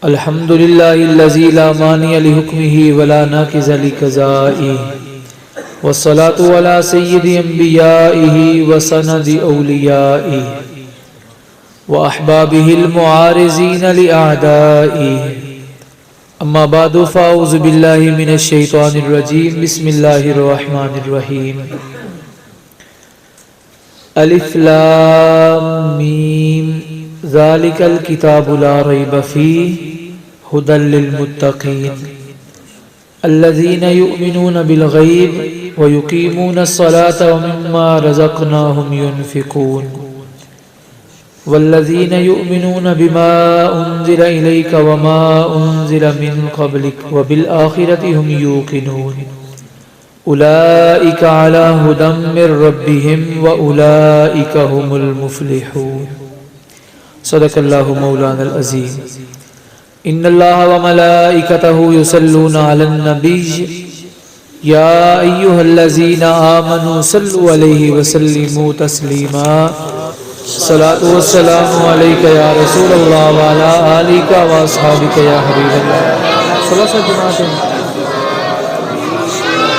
الحمد لله الذي لا مانع لحكمه ولا ناقض لقضائه والصلاة على سيد أنبيائه وسند أوليائه وأحبابه المعارضين لأعدائه أما بعد فأعوذ بالله من الشيطان الرجيم بسم الله الرحمن الرحيم الف لام میم ذلك الكتاب لا ريب فيه هدى للمتقين الذين يؤمنون بالغيب ويقيمون الصلاة ومما رزقناهم ينفقون والذين يؤمنون بما أنزل إليك وما أنزل من قبلك وبالآخرة هم يوقنون أولئك على هدى من ربهم وأولئك هم المفلحون صدق الله مولانا العظيم إن الله وملائكته يصلون على النبي يا أيها الذين آمنوا صلوا عليه وسلموا تسليما الصلاة والسلام عليك يا رسول الله وعلى آلك وأصحابك يا حبيب الله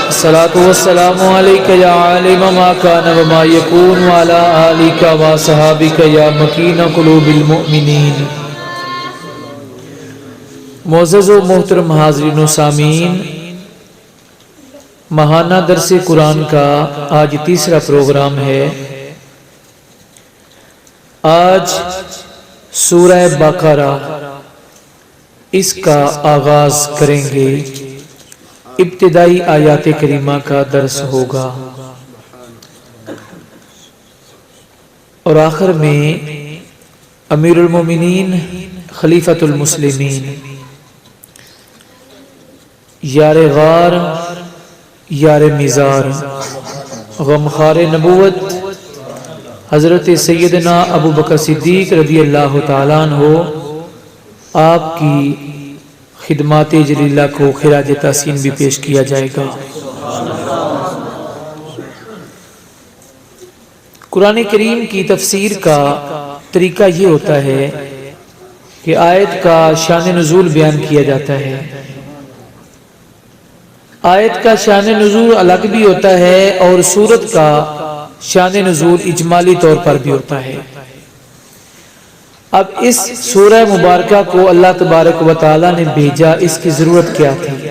الصلاة والسلام عليك يا عالم ما كان وما يكون وعلى آلك وصحابك يا مكين قلوب المؤمنين. معزز و محترم حاضرین و سامعین، ماہانہ درس قرآن کا آج تیسرا پروگرام ہے. آج سورہ بقرہ اس کا آغاز کریں گے. ابتدائی آیات کریمہ کا درس ہوگا اور آخر میں امیر المومنین خلیفۃ المسلمین یار غار یار مزار غمخوار نبوت حضرت سیدنا ابو بکر صدیق رضی اللہ تعالیٰ عنہ آپ کی خدمات جلیلہ کو خراج تحسین بھی پیش کیا جائے گا. قرآن کریم کی تفسیر کا طریقہ یہ ہوتا ہے کہ آیت کا شان نزول بیان کیا جاتا ہے. آیت کا شان نزول الگ بھی ہوتا ہے اور سورت کا شان نزول اجمالی طور پر بھی ہوتا ہے. اب اس سورہ مبارکہ کو اللہ تبارک و تعالی نے بھیجا، اس کی ضرورت کیا تھی؟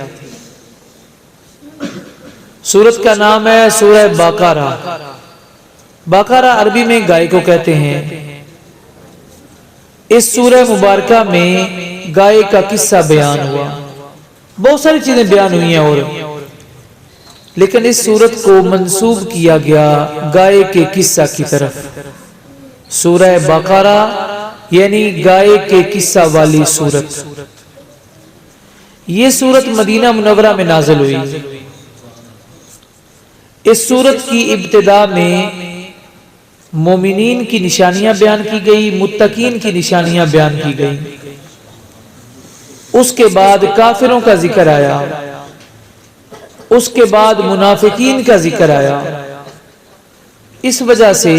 سورت کا نام ہے سورہ بقرہ. بقرہ عربی میں گائے کو کہتے ہیں. اس سورہ مبارکہ میں گائے کا قصہ بیان ہوا. بہت ساری چیزیں بیان ہوئی ہیں اور لیکن اس سورت کو منسوب کیا گیا گائے کے قصہ کی طرف. سورہ بقرہ یعنی گائے کے قصہ والی سورت. یہ سورت مدینہ منورہ میں نازل ہوئی. اس سورت کی ابتدا میں مومنین کی نشانیاں بیان کی گئی، متقین کی نشانیاں بیان کی گئی. اس کے بعد کافروں کا ذکر آیا، اس کے بعد منافقین کا ذکر آیا. اس وجہ سے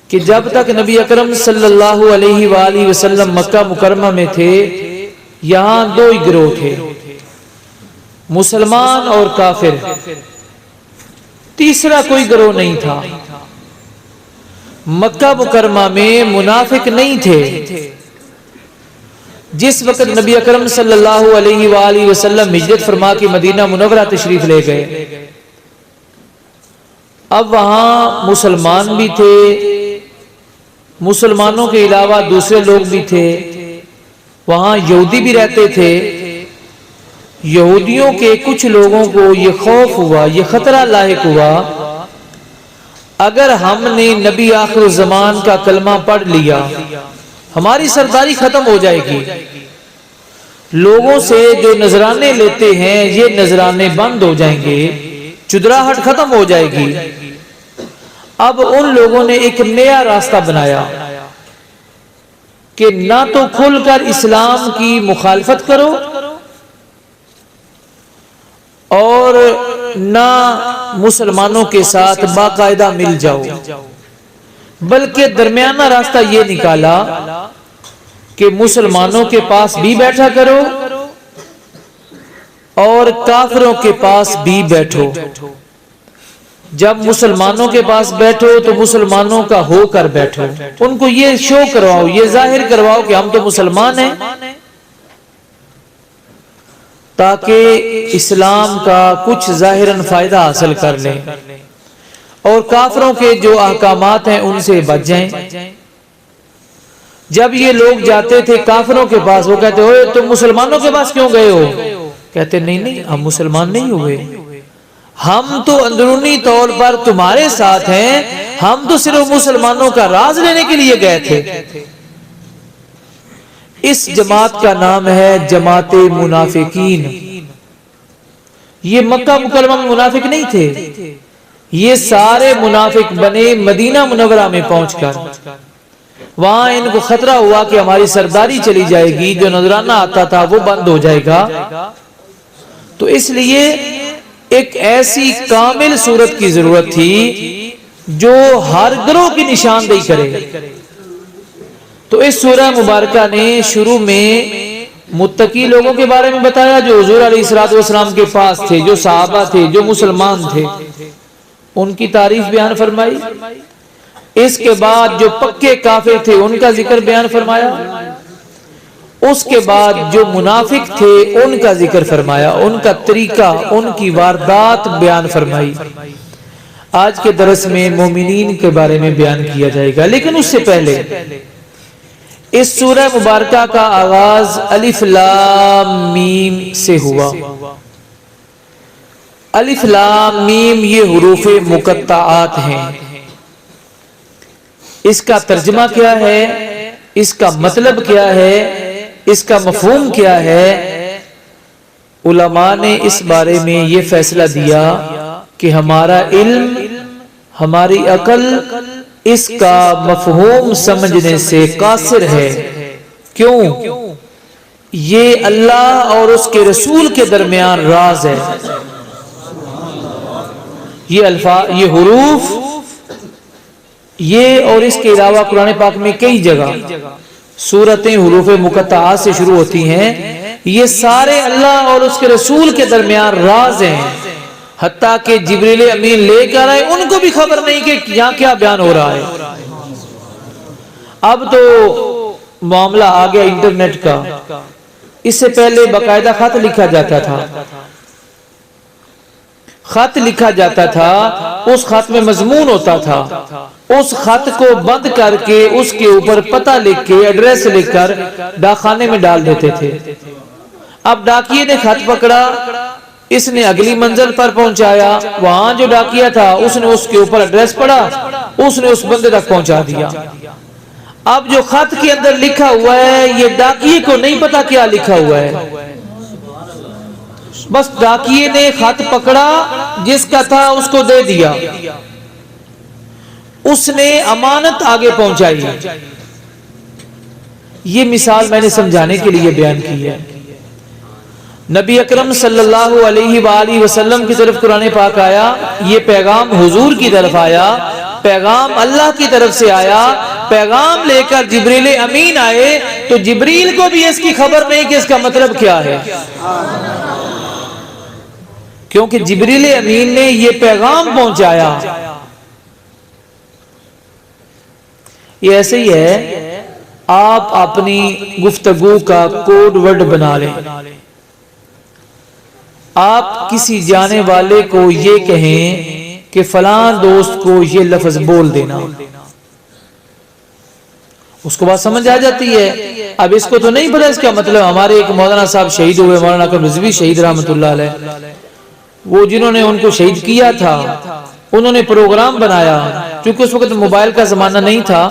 کہ جب تک نبی اکرم صلی اللہ علیہ وآلہ وسلم مکہ مکرمہ میں تھے، یہاں دو ہی گروہ تھے، مسلمان اور کافر. تیسرا کوئی گروہ نہیں تھا. مکہ مکرمہ میں منافق نہیں تھے. جس وقت نبی اکرم صلی اللہ علیہ وآلہ وسلم ہجرت فرما کے مدینہ منورہ تشریف لے گئے، اب وہاں مسلمان بھی تھے، مسلمانوں کے علاوہ دوسرے لوگ بھی تھے. وہاں یہودی بھی رہتے تھے. یہودیوں کے کچھ لوگوں کو یہ خوف ہوا، یہ خطرہ لاحق ہوا، اگر ہم نے نبی آخر الزمان کا کلمہ پڑھ لیا ہماری سرداری ختم ہو جائے گی. لوگوں سے جو نذرانے لیتے ہیں یہ نذرانے بند ہو جائیں گے، چدراہٹ ختم ہو جائے گی. اب ان لوگوں نے ایک نیا راستہ بنایا کہ نہ تو کھل کر اسلام کی مخالفت کرو اور نہ مسلمانوں کے ساتھ باقاعدہ مل جاؤ، بلکہ درمیانہ راستہ یہ نکالا کہ مسلمانوں کے پاس بھی بیٹھا کرو اور کافروں کے پاس بھی بیٹھو۔ جب مسلمانوں کے پاس بیٹھو تو مسلمانوں کا ہو کر بیٹھو، ان کو یہ شو کرواؤ، یہ ظاہر کرواؤ کہ ہم تو مسلمان ہیں، تاکہ اسلام کا کچھ ظاہراً فائدہ حاصل کر لیں اور کافروں کے جو احکامات ہیں ان سے بچ جائیں۔ جب یہ لوگ جاتے تھے کافروں کے پاس، وہ کہتے ہوئے تم مسلمانوں کے پاس کیوں گئے ہو؟ کہتے نہیں ہم مسلمان نہیں ہوئے، ہم تو اندرونی طور پر تمہارے ساتھ ہیں، ہم تو صرف مسلمانوں کا راز لینے کے لیے گئے تھے۔ اس جماعت کا نام ہے جماعت منافقین۔ یہ مکہ مکرمہ میں منافق نہیں تھے، یہ سارے منافق بنے مدینہ منورہ میں پہنچ کر۔ وہاں ان کو خطرہ ہوا کہ ہماری سرداری چلی جائے گی، جو نذرانہ آتا تھا وہ بند ہو جائے گا، تو اس لیے ایک ایسی کامل صورت کی ضرورت تھی جو ہر گروہ کی نشاندہی کرے۔ تو اس سورہ مبارکہ نے شروع میں متقی لوگوں کے بارے میں بتایا جو حضور علیہ السلام کے پاس تھے، جو صحابہ تھے، جو مسلمان تھے، ان کی تعریف بیان فرمائی۔ اس کے بعد جو پکے کافر تھے ان کا ذکر بیان فرمایا، اس کے بعد جو منافق تھے ان کا ذکر فرمایا، ان کا طریقہ، ان کی واردات بیان فرمائی۔ آج کے درس میں مومنین کے بارے میں بیان کیا جائے گا، لیکن اس سے پہلے اس سورہ مبارکہ کا آغاز الف لام میم سے ہوا۔ الف لام میم یہ حروف مقطعات ہیں۔ اس کا ترجمہ کیا ہے، اس کا مطلب کیا ہے، اس کا مفہوم کیا ہے؟ علماء نے اس بارے میں یہ فیصلہ دیا کہ ہمارا علم، ہماری عقل اس کا مفہوم سمجھنے سے قاصر ہے۔ کیوں؟ یہ اللہ اور اس کے رسول کے درمیان راز ہے۔ یہ الفاظ، یہ حروف، یہ اور اس کے علاوہ قرآن پاک میں کئی جگہ سورتیں حروف مقطعات سے شروع ہوتی ہیں، یہ سارے اللہ اور اس کے رسول کے درمیان راز ہیں، حتیٰ کہ جبریل امین لے کر آئے ان کو بھی خبر نہیں کہ یہاں کیا بیان ہو رہا ہے۔ اب تو معاملہ آ گیا انٹرنیٹ کا، اس سے پہلے باقاعدہ خط لکھا جاتا تھا، خط لکھا جاتا تھا، اس خط میں مضمون ہوتا تھا، اس خط کو بند کر کے اس کے اوپر پتہ لکھ کے ایڈریس لکھ کر ڈاکخانے میں ڈال دیتے تھے۔ اب ڈاکیے نے خط پکڑا، اس نے اگلی منزل پر پہنچایا، وہاں جو ڈاکیا تھا اس نے اس کے اوپر ایڈریس پڑھا، اس نے اس بندے تک پہنچا دیا۔ اب جو خط کے اندر لکھا ہوا ہے یہ ڈاکیے کو نہیں پتا کیا لکھا ہوا ہے، بس ڈاکیے نے خط پکڑا، جس کا تھا اس کو دے دیا، اس نے امانت آگے پہنچائی۔ یہ مثال میں نے سمجھانے کے لیے بیان کی ہے۔ نبی اکرم صلی اللہ علیہ وآلہ وسلم کی طرف قرآن پاک آیا، یہ پیغام حضور کی طرف آیا، پیغام اللہ کی طرف سے آیا، پیغام لے کر جبریل امین آئے، تو جبریل کو بھی اس کی خبر نہیں کہ اس کا مطلب کیا ہے، کیونکہ جبریل امین نے یہ پیغام پہنچایا۔ یہ ایسے ہی ہے، آپ اپنی گفتگو کا کوڈ ورڈ بنا لیں۔ آپ کسی جانے والے کو یہ کہیں کہ فلاں دوست کو یہ لفظ بول دینا، اس کو بات سمجھ آ جاتی ہے۔ اب اس کو تو نہیں پتا اس کا مطلب۔ ہمارے ایک مولانا صاحب شہید ہوئے، مولانا اکرم رضوی شہید رحمت اللہ علیہ، وہ جنہوں نے ان کو شہید کیا تھا، انہوں نے پروگرام بنایا، چونکہ اس وقت موبائل کا زمانہ نہیں تھا،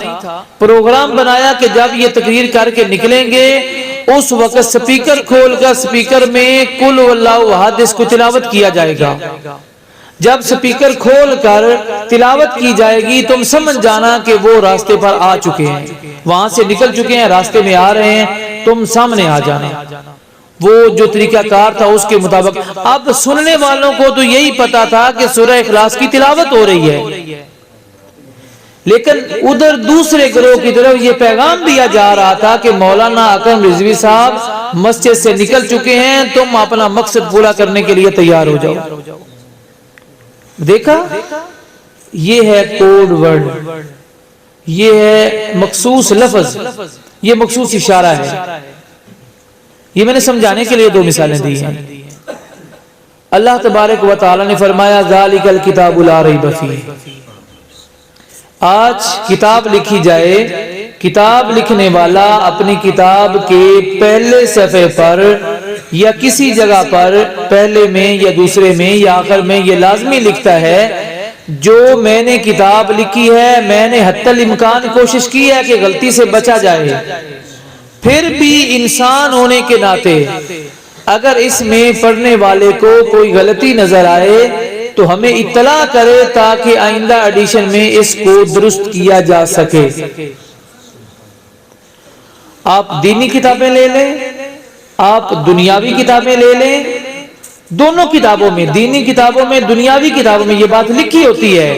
پروگرام بنایا کہ جب یہ تقریر کر کے نکلیں گے اس وقت سپیکر کھول کر سپیکر میں قل واللہ احد اس کو تلاوت کیا جائے گا۔ جب سپیکر کھول کر تلاوت کی جائے گی تم سمجھ جانا کہ وہ راستے پر آ چکے ہیں، وہاں سے نکل چکے ہیں، راستے میں آ رہے ہیں، تم سامنے آ جانا۔ وہ جو طریقہ کار تھا اس کے مطابق۔ اب سننے والوں کو تو یہی پتا تھا کہ سورہ اخلاص کی تلاوت ہو رہی ہے، لیکن ادھر دوسرے گروہ کی طرف یہ پیغام دیا جا رہا تھا کہ مولانا اکرم رضوی صاحب مسجد سے نکل چکے ہیں، تم اپنا مقصد پورا کرنے کے لیے تیار ہو جاؤ۔ دیکھا، یہ ہے کوڈ ورڈ، یہ ہے مخصوص لفظ، یہ مخصوص اشارہ ہے۔ یہ میں نے سمجھانے کے لیے دو مثالیں دی ہیں۔ اللہ تبارک و تعالی نے فرمایا ذالک الکتاب لا ریب فیہ۔ آج کتاب لکھی جائے، کتاب لکھنے والا اپنی کتاب کے پہلے صفحے پر یا کسی جگہ پر پہلے میں یا دوسرے میں یا آخر میں یہ لازمی لکھتا ہے جو میں نے کتاب لکھی ہے میں نے حتی الامکان کوشش کی ہے کہ غلطی سے بچا جائے۔ پھر بھی انسان ہونے کے ناطے اگر اس میں پڑھنے والے کو کوئی غلطی نظر آئے تو ہمیں اطلاع کرے تاکہ آئندہ ایڈیشن میں اس کو درست کیا جا سکے۔ آپ دینی کتابیں لے لیں، آپ دنیاوی کتابیں لے لیں، دونوں کتابوں میں، دینی کتابوں میں دنیاوی کتابوں میں یہ بات لکھی ہوتی ہے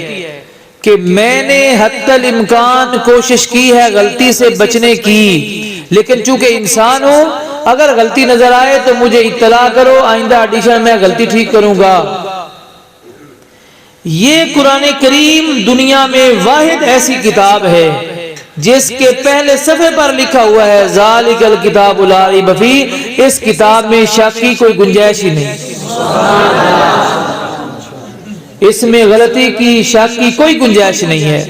کہ میں نے حتی الامکان کوشش کی ہے غلطی سے بچنے کی، لیکن چونکہ انسان ہوں اگر غلطی نظر آئے تو مجھے اطلاع کرو، آئندہ ایڈیشن میں غلطی ٹھیک کروں گا۔ یہ قرآن کریم دنیا میں واحد ایسی کتاب ہے جس کے پہلے صفحے پر لکھا ہوا ہے ذالک الکتاب لا ریب فیہ۔ اس کتاب میں شک کی کوئی گنجائش ہی نہیں، اس میں غلطی کی شک کی کوئی گنجائش نہیں ہے۔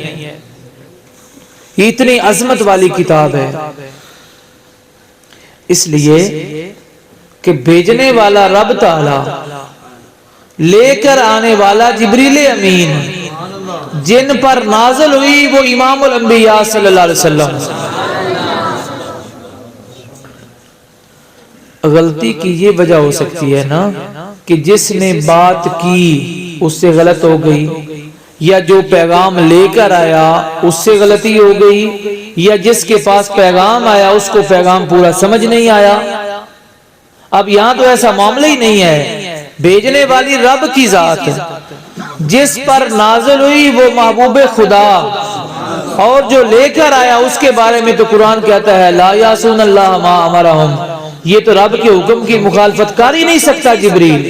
اتنی عظمت والی کتاب ہے، اس لیے کہ بھیجنے والا رب تعالی، لے کر آنے والا جبریل امین، جن پر نازل ہوئی وہ امام الانبیاء صلی اللہ علیہ وسلم۔ غلطی کی یہ وجہ ہو سکتی ہے نا کہ جس نے بات کی اس سے غلط ہو گئی، یا جو پیغام لے کر آیا اس سے غلطی ہو گئی، یا جس کے پاس پیغام آیا اس کو پیغام پورا سمجھ نہیں آیا۔ اب یہاں تو ایسا معاملہ ہی نہیں ہے، بھیجنے والی رب کی ذات جس پر نازل ہوئی وہ محبوب خدا، اور جو لے کر آیا اس کے بارے میں تو قرآن کہتا ہے لا یعصون اللہ ما امرہم، یہ تو رب کے حکم کی مخالفت کر ہی نہیں سکتا جبریل۔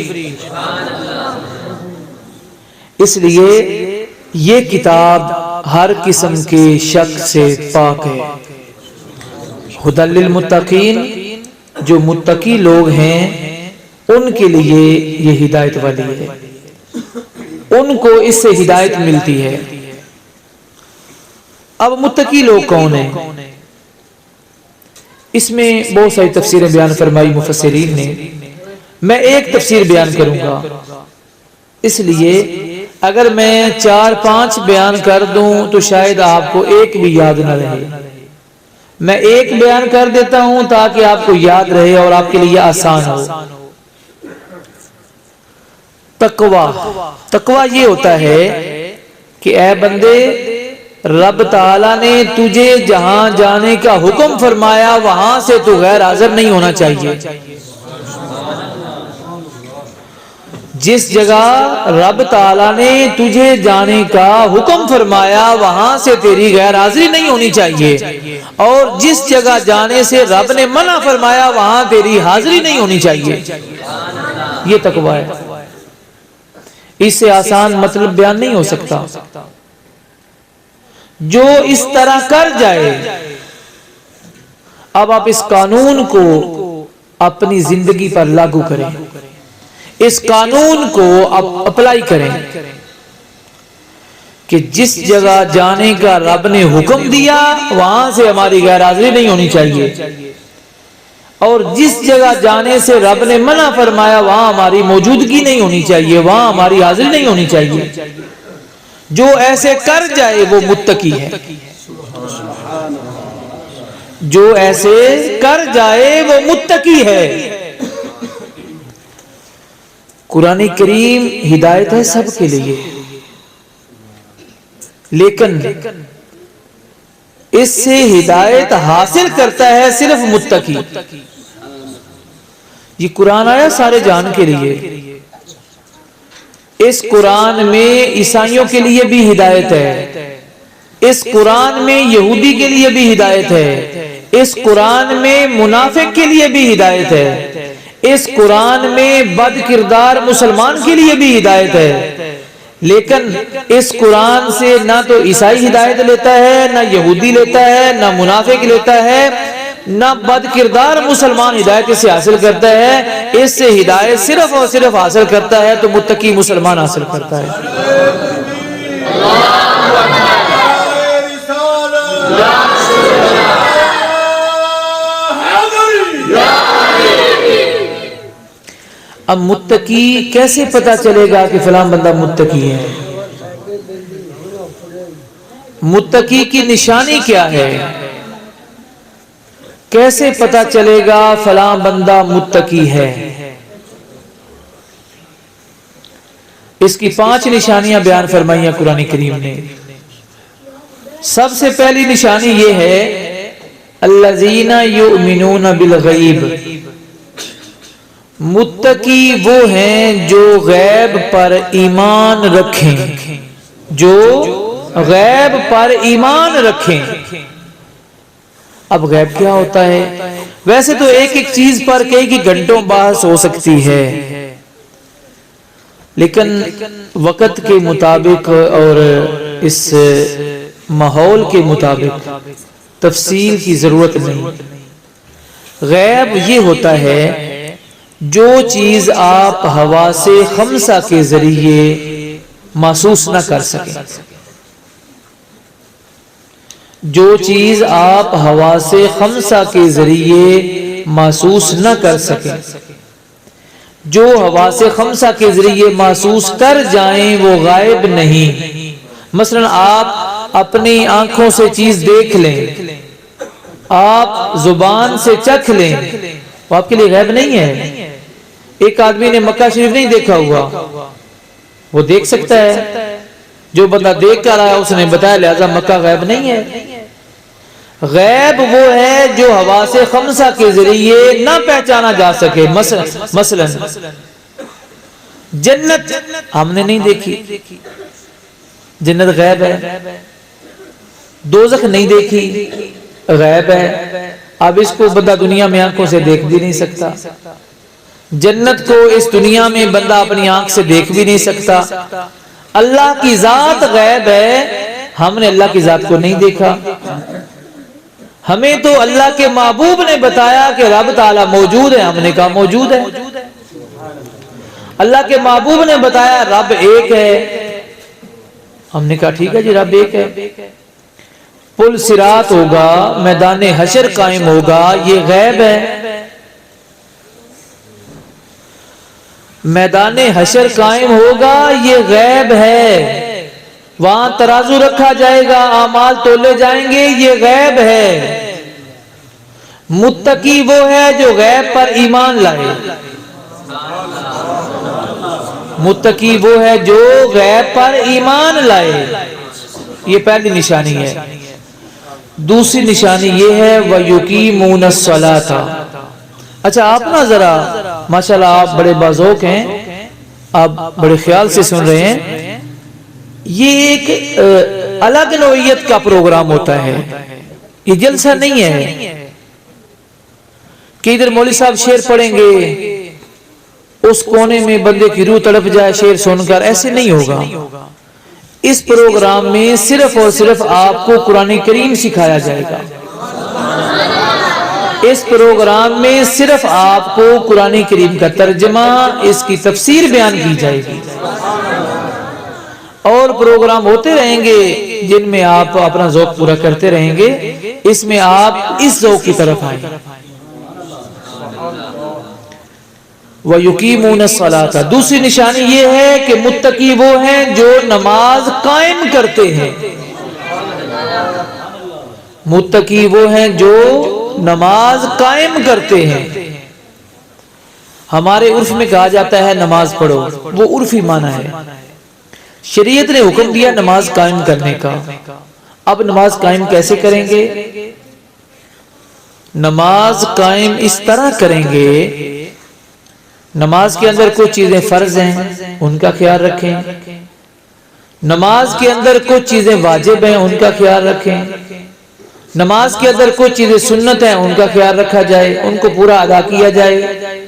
اس لیے یہ کتاب ہر قسم کے شک سے پاک ہے۔ ھدی للمتقین، جو متقی لوگ ہیں ان کے لیے یہ ہدایت والی ہے، ان کو اس سے ہدایت ملتی ہے۔ اب متقی لوگ کون ہیں؟ اس میں بہت ساری تفسیریں بیان فرمائی مفسرین نے، میں ایک تفسیر بیان کروں گا، اس لیے اگر میں 4-5 بیان کر دوں تو شاید آپ کو ایک بھی یاد نہ رہے۔ میں ایک بیان کر دیتا ہوں تاکہ آپ کو یاد رہے اور آپ کے لیے آسان ہو۔ تقوی، تقوی یہ ہوتا ہے کہ اے بندے، رب تعالیٰ نے تجھے جہاں جانے کا حکم فرمایا وہاں سے تو غیر حاضر نہیں ہونا چاہیے۔ جس جگہ رب تعالیٰ نے تجھے جانے کا حکم فرمایا وہاں سے تیری غیر حاضری نہیں ہونی چاہیے، اور جس جگہ جانے سے رب نے منع فرمایا وہاں تیری حاضری نہیں ہونی چاہیے۔ یہ تقوی ہے، اس سے آسان مطلب بیان نہیں ہو سکتا۔ جو اس طرح کر جائے، اب آپ اس قانون کو اپنی زندگی پر لاگو کریں، اس قانون کو اپلائی کریں کہ جس جگہ جانے کا رب نے حکم دیا وہاں سے ہماری غیر حاضری نہیں ہونی چاہیے، اور جس جگہ جانے سے رب نے منع فرمایا وہاں ہماری موجودگی نہیں ہونی چاہیے، وہاں ہماری حاضری نہیں ہونی چاہیے۔ جو ایسے کر جائے وہ متقی ہے، جو ایسے کر جائے وہ متقی ہے۔ قرآن کریم ہدایت ہے سب کے لیے، لیکن اس سے ہدایت حاصل کرتا ہے صرف متقی۔ یہ قرآن آیا سارے جان کے لیے، اس قرآن میں عیسائیوں کے لیے بھی ہدایت ہے، اس قرآن میں یہودی کے لیے بھی ہدایت ہے، اس قرآن میں منافق کے لیے بھی ہدایت ہے، اس قرآن میں بد کردار مسلمان کے لیے بھی ہدایت ہے، لیکن اس قرآن سے نہ تو عیسائی ہدایت لیتا ہے، نہ یہودی لیتا ہے، نہ منافق لیتا ہے، نہ بد کردار مسلمان ہدایت سے حاصل کرتا ہے۔ اس سے ہدایت صرف اور صرف حاصل کرتا ہے تو متقی مسلمان حاصل کرتا ہے۔ اب متقی کیسے پتا چلے گا کہ فلاں بندہ متقی ہے؟ متقی کی نشانی کیا ہے؟ کیسے پتا چلے گا فلاں بندہ متقی ہے؟ اس کی 5 نشانیاں بیان فرمائی ہیں قرآن کریم نے۔ سب سے پہلی نشانی یہ ہے الذین یؤمنون بالغیب، متقی وہ ہیں جو غیب پر ایمان رکھیں، جو غیب پر ایمان رکھیں۔ اب غیب کیا ہوتا ہے؟ ویسے تو ایک ایک چیز پر کئی گھنٹوں بحث ہو سکتی ہے، لیکن وقت کے مطابق اور اس ماحول کے مطابق تفصیل کی ضرورت نہیں۔ غیب یہ ہوتا ہے جو چیز آپ حواس خمسہ کے ذریعے محسوس نہ کر سکیں، جو چیز آپ حواس خمسہ کے ذریعے محسوس نہ کر سکیں، جو حواس خمسہ کے ذریعے محسوس کر جائیں وہ غائب نہیں۔ مثلا آپ اپنی آنکھوں سے چیز دیکھ لیں، آپ زبان سے چکھ لیں، وہ آپ کے لیے غیب نہیں ہے۔ ایک آدمی نے مکہ شریف نہیں دیکھا ہوا، وہ دیکھ سکتا ہے، جو بندہ دیکھ کر آیا اس نے بتایا، لہذا مکہ غیب نہیں ہے۔ غیب وہ ہے جو حواس خمسہ کے ذریعے نہ پہچانا جا سکے۔ مثلا جنت ہم نے نہیں دیکھی، جنت غیب ہے۔ دوزخ نہیں دیکھی، غیب ہے۔ اب اس کو بندہ دنیا میں آنکھوں سے دیکھ بھی نہیں سکتا، جنت کو اس دنیا میں بندہ اپنی آنکھ سے دیکھ بھی نہیں سکتا۔ اللہ کی ذات غیب ہے، ہم نے اللہ کی ذات کو نہیں دیکھا۔ ہمیں تو اللہ کے محبوب نے بتایا کہ رب تعالیٰ موجود ہے، ہم نے کہا موجود ہے۔ اللہ کے محبوب نے بتایا رب ایک ہے، ہم نے کہا ٹھیک ہے جی رب ایک ہے۔ پل صراط ہوگا، میدان حشر قائم ہوگا، یہ غیب ہے۔ میدان حشر قائم ہوگا، یہ غیب ہے۔ وہاں ترازو رکھا جائے گا، اعمال تولے جائیں گے، یہ غیب ہے۔ متقی وہ ہے جو غیب پر ایمان لائے، متقی وہ ہے جو غیب پر ایمان لائے۔ یہ پہلی نشانی ہے۔ دوسری نشانی یہ ہے وَيُقِيمُونَ الصَّلَاةَ۔ اچھا آپ نا ذرا ماشاءاللہ آپ بڑے باذوق ہیں، آپ بڑے خیال سے سن رہے ہیں۔ یہ ایک الگ نوعیت کا پروگرام ہوتا ہے، یہ جلسہ نہیں ہے کہ ادھر مولوی صاحب شعر پڑھیں گے، اس کونے میں بندے کی روح تڑپ جائے شعر سن کر، ایسے نہیں ہوگا۔ اس پروگرام میں صرف اور صرف آپ کو قرآن کریم سکھایا جائے گا، اس پروگرام میں صرف آپ کو قرآن کریم کا ترجمہ، اس کی تفسیر بیان کی جائے گی، اور پروگرام ہوتے رہیں گے جن میں آپ اپنا ذوق پورا کرتے رہیں گے۔ اس میں آپ اس ذوق کی طرف آئیں۔ وَيُقِيمُونَ الصَّلَاةَ، دوسری نشانی یہ ہے کہ متقی وہ ہیں جو نماز قائم کرتے ہیں۔ متقی وہ ہیں جو نماز قائم کرتے ہیں۔ ہمارے عرف میں کہا جاتا ہے نماز پڑھو، وہ عرفی معنی ہے۔ شریعت نے حکم دیا نماز قائم کرنے کا۔ اب نماز قائم کیسے کریں گے؟ نماز قائم اس طرح کریں گے، نماز کے اندر کچھ چیزیں فرض ہیں ان کا خیال رکھیں، نماز کے اندر کچھ چیزیں واجب ہیں، ان کا خیال رکھیں، نماز کے اندر کچھ چیزیں سنت ہیں، ان کا خیال رکھا جائے، ان کو پورا ادا کیا جائے۔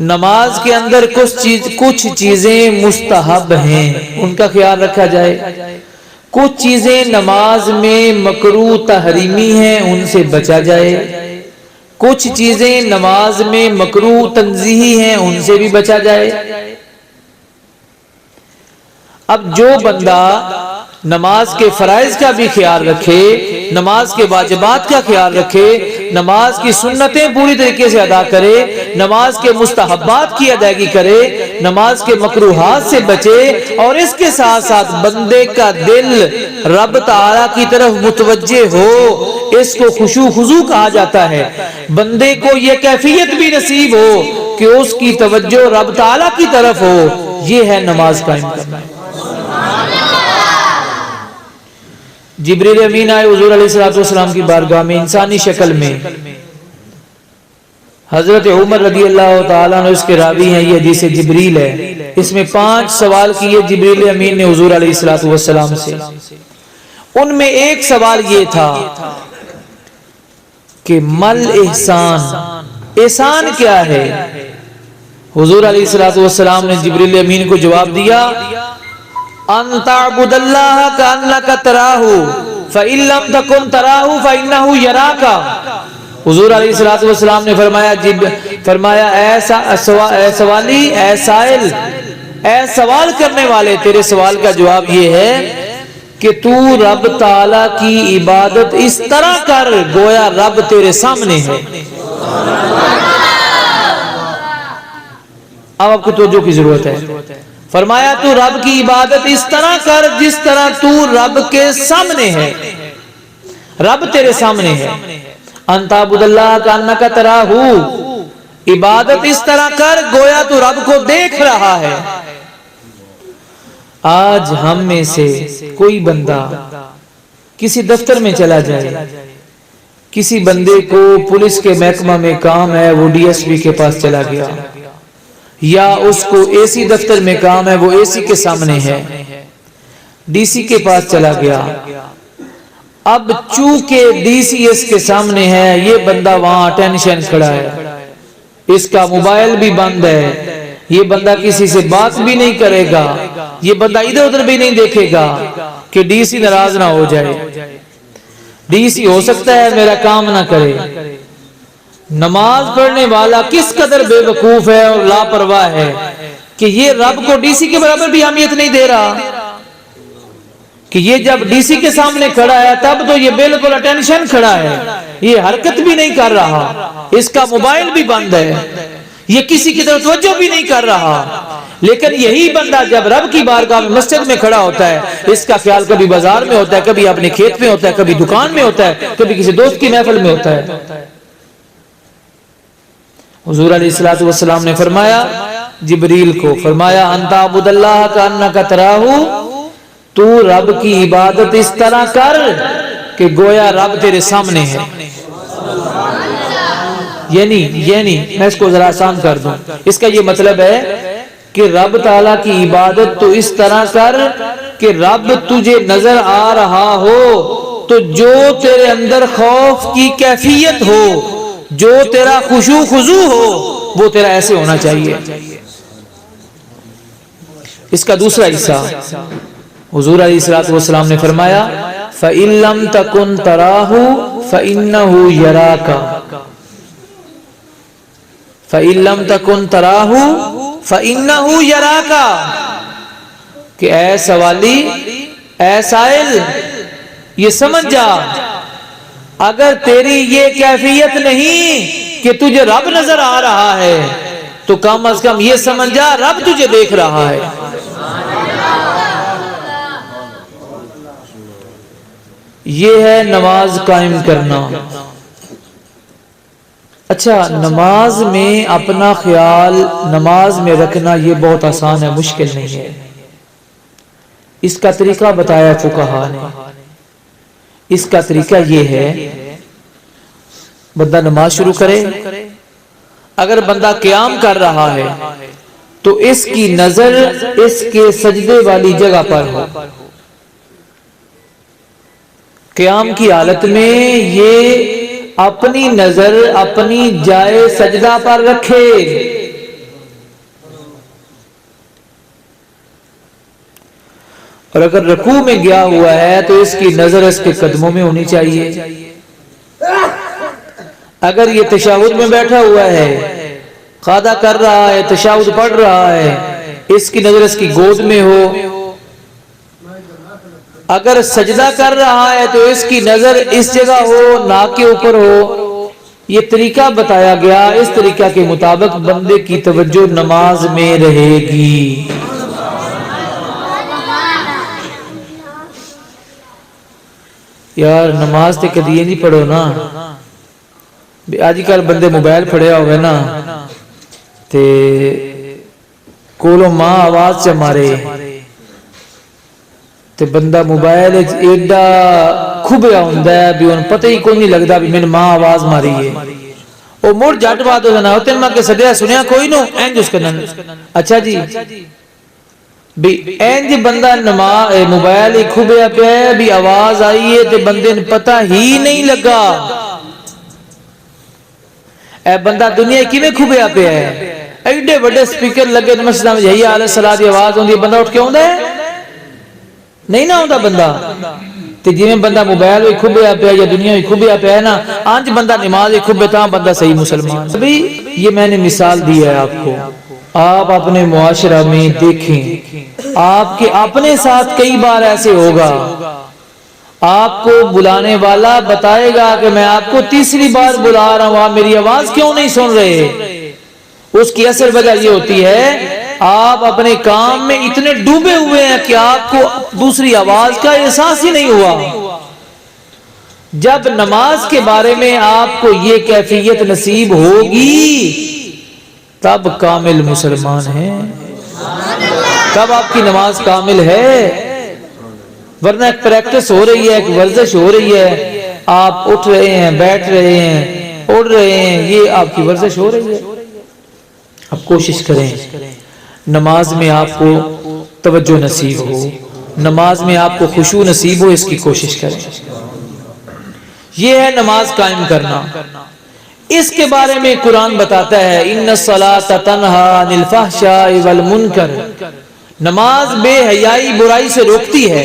نماز کے اندر کچھ چیزیں مستحب ہیں، ان کا خیال رکھا جائے۔ کچھ چیزیں نماز میں مکروہ تحریمی ہیں، ان سے بچا جائے۔ کچھ چیزیں نماز میں مکروہ تنزیہی ہیں، ان سے بھی بچا جائے۔ اب جو بندہ نماز کے فرائض کا بھی خیال رکھے، نماز کے واجبات کا خیال رکھے، نماز کی سنتیں پوری طریقے سے ادا کرے، نماز کے مستحبات کی ادائیگی کرے، نماز کے مکروہات سے بچے، اور اس کے ساتھ ساتھ بندے کا دل رب تعالیٰ کی طرف متوجہ ہو، اس کو خشوع خضوع کہا جاتا ہے۔ بندے کو یہ کیفیت بھی نصیب ہو کہ اس کی توجہ رب تعالیٰ کی طرف ہو، یہ ہے نماز قائم کرنا۔ جبریل امین آئے حضور علیہ السلام کی بارگاہ میں انسانی شکل میں۔ حضرت عمر رضی اللہ تعالیٰ عنہ اس کے راوی ہیں، یہ حدیث جبریل ہے۔ اس میں 5 سوال کیے جبریل امین نے حضور علیہ السلام سے۔ ان میں ایک سوال یہ تھا کہ مل احسان، احسان کیا ہے؟ حضور علیہ السلام نے جبریل امین کو جواب دیا، ان تعبد اللہ کانک تراہ فإن لم تکن تراہ فإنہ یراک۔ حضور علیہ السلام نے فرمایا اے سوالی، اے سائل، اے سوال کرنے والے، تیرے سوال کا جواب یہ ہے کہ تو رب تعالیٰ کی عبادت اس طرح کر گویا رب تیرے سامنے ہے۔ اب آپ کو توجہ کی ضرورت ہے۔ فرمایا تو رب کی عبادت اس طرح کر جس طرح تو رب کے سامنے ہے، رب تیرے سامنے ہے۔ ان تعبد اللہ کانک تراہ، عبادت اس طرح کر گویا تو رب کو دیکھ رہا ہے۔ آج ہم میں سے کوئی بندہ کسی دفتر میں چلا جائے، کسی بندے کو پولیس کے محکمہ میں کام ہے، وہ ڈی ایس پی کے پاس چلا گیا، یا اس کو اے سی دفتر میں کام ہے، وہ اے سی کے سامنے ہے، ڈی سی کے پاس چلا گیا۔ اب چونکہ ڈی سی ایس کے سامنے ہے، یہ بندہ وہاں ٹینشن کھڑا ہے، اس کا موبائل بھی بند ہے، یہ بندہ کسی سے بات بھی نہیں کرے گا، یہ بندہ ادھر ادھر بھی نہیں دیکھے گا کہ ڈی سی ناراض نہ ہو جائے، ڈی سی ہو سکتا ہے میرا کام نہ کرے۔ نماز پڑھنے والا کس قدر بے وقوف ہے اور لاپرواہ ہے کہ یہ رب کو ڈی سی کے برابر بھی اہمیت نہیں دے رہا، کہ یہ جب ڈی سی کے سامنے کھڑا ہے تب تو یہ بالکل اٹینشن کھڑا ہے، یہ حرکت بھی نہیں کر رہا، اس کا موبائل بھی بند ہے، یہ کسی کی طرف توجہ بھی نہیں کر رہا۔ لیکن یہی بندہ جب رب کی بارگاہ میں مسجد میں کھڑا ہوتا ہے، اس کا خیال کبھی بازار میں ہوتا ہے، کبھی اپنے کھیت میں ہوتا ہے، کبھی دکان میں ہوتا ہے، کبھی کسی دوست کی محفل میں ہوتا ہے۔ حضور علیہ السلام نے فرمایا جبریل کو، فرمایا ان تعبد اللہ کانک تراہ، تو رب کی عبادت اس طرح کر کہ گویا رب تیرے سامنے ہے۔ یعنی میں اس کو ذرا آسان کر دوں، اس کا یہ مطلب ہے کہ رب تعالیٰ کی عبادت تو اس طرح کر کہ رب تجھے نظر آ رہا ہو، تو جو تیرے اندر خوف کی کیفیت ہو، جو تیرا خشوع خضوع ہو، وہ تیرا ایسے ہونا چاہیے۔ اس کا دوسرا حصہ حضور علیہ السلام نے فرمایا فَإِن لَمْ تَكُنْ تَرَاهُ فَإِنَّهُ يَرَاكَ، فَإِن لَمْ تَكُنْ تَرَاهُ فَإِنَّهُ يَرَاكَ، کہ اے سوالی، اے سائل، یہ سمجھ جا، اگر تیری یہ کیفیت نہیں کہ تجھے رب نظر آ رہا ہے، تو کم از کم یہ سمجھ جا رب تجھے دیکھ رہا ہے۔ یہ ہے نماز قائم کرنا۔ اچھا، نماز میں اپنا خیال نماز میں رکھنا یہ بہت آسان ہے، مشکل نہیں ہے۔ اس کا طریقہ بتایا فقہا نے۔ اس کا طریقہ یہ ہے، بندہ نماز شروع کرے، اگر بندہ قیام کر رہا ہے تو اس کی نظر اس کے سجدے والی جگہ پر ہو، قیام کی حالت میں یہ اپنی نظر اپنی جائے سجدہ پر رکھے، اور اگر رکوع میں گیا ہوا ہے تو اس کی نظر اس کے قدموں میں ہونی چاہیے۔ اگر یہ تشہد میں بیٹھا ہوا ہے، قعدہ کر رہا ہے، تشہد پڑھ رہا ہے، اس کی نظر اس کی گود میں ہو۔ اگر سجدہ کر رہا ہے تو اس کی نظر اس جگہ ہو، ناک کے اوپر ہو۔ یہ طریقہ بتایا گیا، اس طریقہ کے مطابق بندے کی توجہ نماز میں رہے گی۔ یار نماز تے کدی نہیں پڑھو نا، آج کل بندے موبائل پھڑیا ہوئے نا تے کولو ماں آواز چ مارے تے بندہ موبائل ایڈا کھبیا ہوندا ہے بھی ان پتہ ہی کوئی نہیں لگدا بھی میں ماں آواز ماری ہے۔ او مڑ جٹ بات ہو نا تین ماں کے سدیا سنیا کوئی نو اینج اس کنن اچھا جی بھی اینج بندہ موبائل ہی کھبیا پیا ہے بھی آواز آئی ہے تے بندے نے پتہ ہی نہیں لگا۔ اے بندہ دنیا کی میں کھبیا پیا ہے، ایڈے بڑے سپیکر لگے مسجد میں یہی حال صلاح دی آواز ہوندی ہے، بندہ اٹھ کے ہوندا ہے نہیں نہ ہوندا بندہ تے جویں بندہ موبائل وچ کھبیا پیا یا دنیا وچ کھبیا پیا ہے نا، آنج بندہ نماز وچ کھبے تاں بندہ صحیح مسلمان۔ ابھی یہ میں نے مثال دی ہے آپ کو، آپ اپنے معاشرہ میں دیکھیں، آپ کے اپنے ساتھ کئی بار ایسے ہوگا، آپ کو بلانے والا بتائے گا کہ میں آپ کو تیسری بار بلا رہا ہوں، آپ میری آواز کیوں نہیں سن رہے؟ اس کی اصل وجہ یہ ہوتی ہے آپ اپنے کام میں اتنے ڈوبے ہوئے ہیں کہ آپ کو دوسری آواز کا احساس ہی نہیں ہوا۔ جب نماز کے بارے میں آپ کو یہ کیفیت نصیب ہوگی تب کامل مسلمان ہیں، تب آپ کی نماز کامل ہے۔ ورنہ ایک پریکٹس ہو رہی ہے، ایک ورزش ہو رہی ہے، آپ اٹھ رہے ہیں، بیٹھ رہے ہیں، اڑ رہے ہیں، یہ آپ کی ورزش ہو رہی ہے۔ اب کوشش کریں نماز میں آپ کو توجہ نصیب ہو، نماز میں آپ کو خشوع نصیب ہو، اس کی کوشش کریں۔ یہ ہے نماز قائم کرنا۔ اس کے بارے میں قرآن بتاتا ہے ان الصلاۃ تنہی عن الفحشاء والمنکر، نماز بے حیائی برائی سے روکتی ہے۔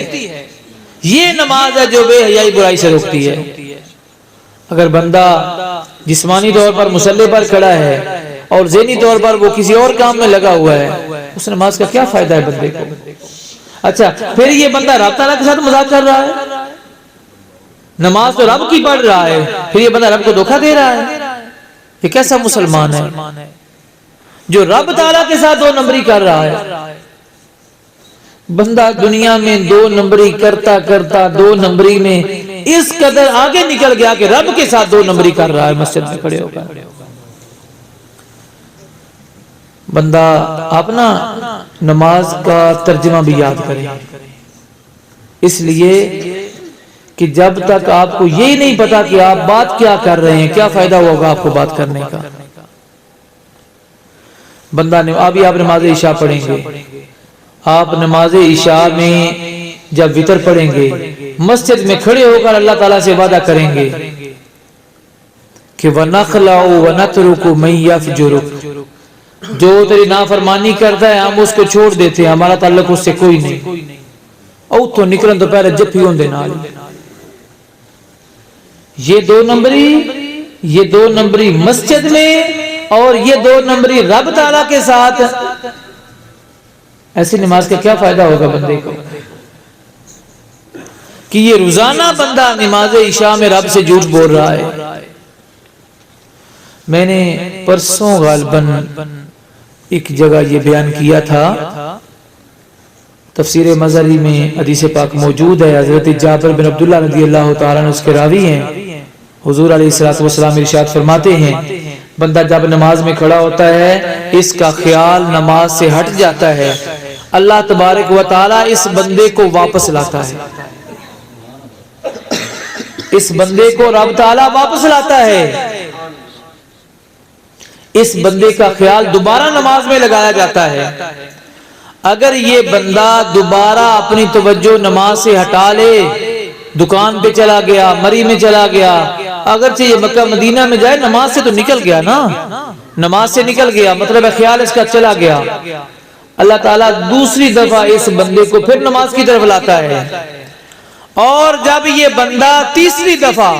یہ نماز ہے جو بے حیائی برائی سے روکتی ہے۔ اگر بندہ جسمانی طور پر مصلی پر کھڑا ہے اور ذہنی طور پر وہ کسی اور کام میں لگا ہوا ہے، اس نماز کا کیا فائدہ ہے بندے کو؟ اچھا پھر یہ بندہ رب تعالیٰ کے ساتھ مذاق کر رہا ہے، نماز تو رب کی پڑھ رہا ہے، پھر یہ بندہ رب کو دھوکہ دے رہا ہے۔ یہ کیسا مسلمان ہے جو رب تعالیٰ کے ساتھ دو نمبری کر رہا ہے؟ بندہ دنیا میں دو نمبری کرتا کرتا دو نمبری میں اس قدر آگے نکل گیا کہ رب کے ساتھ دو نمبری کر رہا ہے مسجد میں کھڑے ہو کر۔ بندہ اپنا نماز کا ترجمہ بھی یاد کرے، اس لیے کہ جب تک آپ کو یہی نہیں پتا کہ آپ بات کیا کر رہے ہیں، کیا فائدہ ہوگا آپ کو بات کرنے کا۔ بندہ نے ابھی آپ نماز عشاء پڑھیں گے، آپ نماز عشاء میں جب وتر پڑھیں گے مسجد میں کھڑے ہو کر اللہ تعالیٰ سے وعدہ کریں گے کہ وَنَخْلَعُ وَنَتْرُكُ مَن يَفْجُرُكُ، جو تیری نافرمانی کرتا ہے ہم اس کو چھوڑ دیتے ہیں، ہمارا تعلق اس سے کوئی نہیں۔ او تو نکلن تو پہلے جفی ہوندے نال۔ یہ دو نمبری مسجد میں اور یہ دو نمبری رب تعالیٰ کے ساتھ، ایسی نماز کا کیا فائدہ ہوگا بندے کو کہ یہ روزانہ بندہ نماز عشاء میں رب سے جھوٹ بول رہا ہے۔ میں نے پرسوں غالباً ایک جگہ یہ بیان کیا تھا، تفسیر مظہری میں حدیث پاک موجود ہے، حضرت جابر بن عبداللہ رضی اللہ تعالیٰ عنہ اس کے راوی ہیں۔ حضور علیہ السلام ارشاد فرماتے ہیں بندہ جب نماز میں کھڑا ہوتا ہے اس کا خیال نماز سے ہٹ جاتا ہے، اللہ تبارک و تعالیٰ اس بندے کو واپس لاتا ہے، اس بندے کو رب تعالیٰ واپس لاتا ہے، اس بندے کا خیال دوبارہ نماز میں لگایا جاتا ہے۔ اگر یہ بندہ دوبارہ اپنی توجہ نماز سے ہٹا لے دکان پہ چلا گیا، مری میں چلا گیا، اگرچہ یہ مکہ مدینہ میں جائے نماز سے تو نکل گیا نا، نماز سے نکل گیا، مطلب ہے خیال اس کا چلا گیا۔ اللہ تعالیٰ دوسری دفعہ اس بندے کو پھر نماز کی طرف لاتا ہے، اور جب یہ بندہ تیسری دفعہ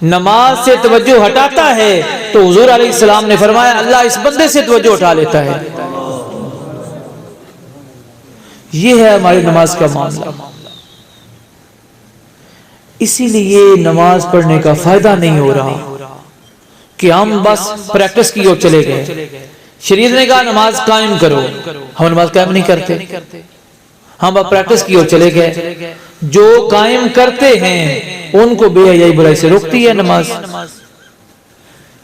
نماز سے توجہ ہٹاتا ہے تو حضور علیہ السلام نے فرمایا اللہ اس بندے سے توجہ اٹھا لیتا ہے۔ یہ ہے ہماری نماز کا معاملہ۔ اسی لیے نماز پڑھنے کا فائدہ نہیں ہو رہا کہ ہم بس پریکٹس کی اور چلے گئے۔ شریعت نے کہا نماز قائم کرو، ہم نماز قائم نہیں کرتے، ہم اب پریکٹس کی اور چلے گئے۔ جو قائم کرتے ہیں ان کو بے حیائی برائی سے روکتی ہے نماز۔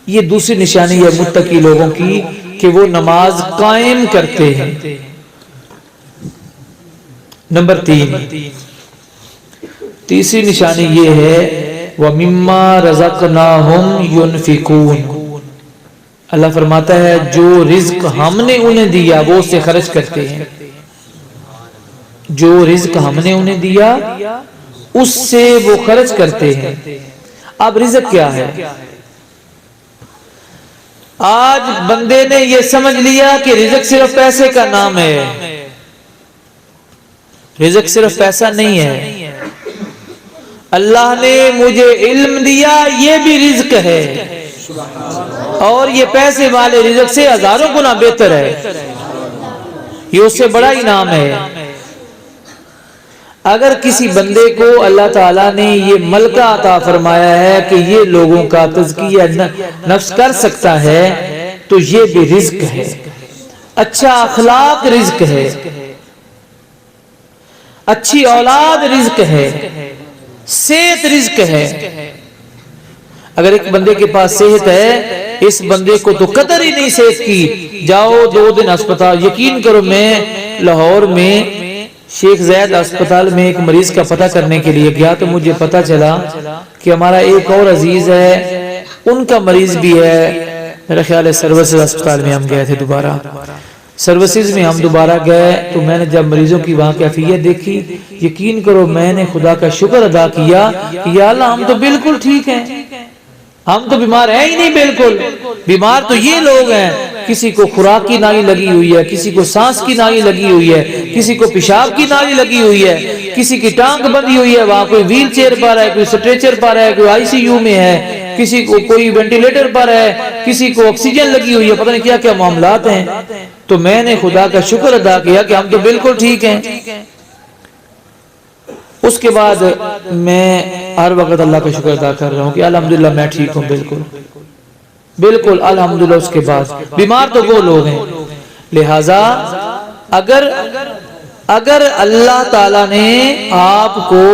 یہ دوسری نشانی ہے متقی لوگوں کی کہ وہ نماز قائم کرتے ہیں۔ نمبر 3، تیسری نشانی یہ ہے وَمِمَّا رَزَقْنَاهُمْ يُنْفِقُونَ۔ اللہ فرماتا ہے جو رزق ہم نے انہیں دیا وہ اس سے خرچ کرتے ہیں، جو رزق ہم نے انہیں دیا اس سے وہ خرچ کرتے ہیں۔ اب رزق کیا ہے؟ آج بندے نے یہ سمجھ لیا کہ رزق صرف پیسے کا نام ہے۔ رزق صرف پیسہ نہیں ہے، اللہ نے مجھے علم دیا یہ بھی رزق ہے، اور یہ پیسے والے رزق سے ہزاروں گنا بہتر ہے، یہ اس سے بڑا انعام ہے۔ اگر کسی بندے کو اللہ تعالیٰ نے یہ ملکہ عطا فرمایا ہے کہ یہ لوگوں کا تزکیہ نفس کر سکتا ہے تو یہ بھی رزق ہے۔ اچھا اخلاق رزق ہے، اچھی اولاد رزق ہے، صحت رزق ہے۔ اگر ایک بندے کے پاس صحت ہے، اس بندے کو تو قدر ہی نہیں صحت کی، جاؤ 2 دن اسپتال۔ یقین کرو میں لاہور میں شیخ زید اسپتال میں ایک مریض کا پتہ کرنے کے لیے گیا تو مجھے پتہ چلا کہ ہمارا ایک اور عزیز ہے ان کا مریض بھی ہے، میرا خیال ہے سروسز اسپتال میں ہم گئے تھے دوبارہ، سروسز میں ہم دوبارہ گئے تو میں نے جب مریضوں کی وہاں کیفیت دیکھی، یقین کرو میں نے خدا کا شکر ادا کیا کہ یا اللہ ہم تو بالکل ٹھیک ہیں، ہم تو بیمار ہیں ہی نہیں بالکل۔ بیمار تو یہ لوگ ہیں، کسی کو خوراک کی نالی لگی ہوئی ہے، کسی کو سانس کی نالی لگی ہوئی ہے، کسی کو پیشاب کی نالی لگی ہوئی ہے، کسی کی ٹانگ بندھی ہوئی ہے، وہاں کوئی ویل چیئر پر ہے، کوئی سٹریچر پر ہے، کوئی آئی سی یو میں ہے، کسی کو کوئی وینٹیلیٹر پر ہے، کسی کو آکسیجن لگی ہوئی ہے، پتہ نہیں کیا کیا معاملات ہیں۔ تو میں نے خدا کا شکر ادا کیا کہ ہم تو بالکل ٹھیک ہیں۔ اس کے بعد میں ہر وقت اللہ کا شکر ادا کر رہا ہوں کہ الحمدللہ میں ٹھیک ہوں، بالکل بالکل الحمدللہ۔ اس کے بعد بیمار تو وہ لوگ ہیں۔ لہذا اگر اللہ تعالیٰ نے آپ کو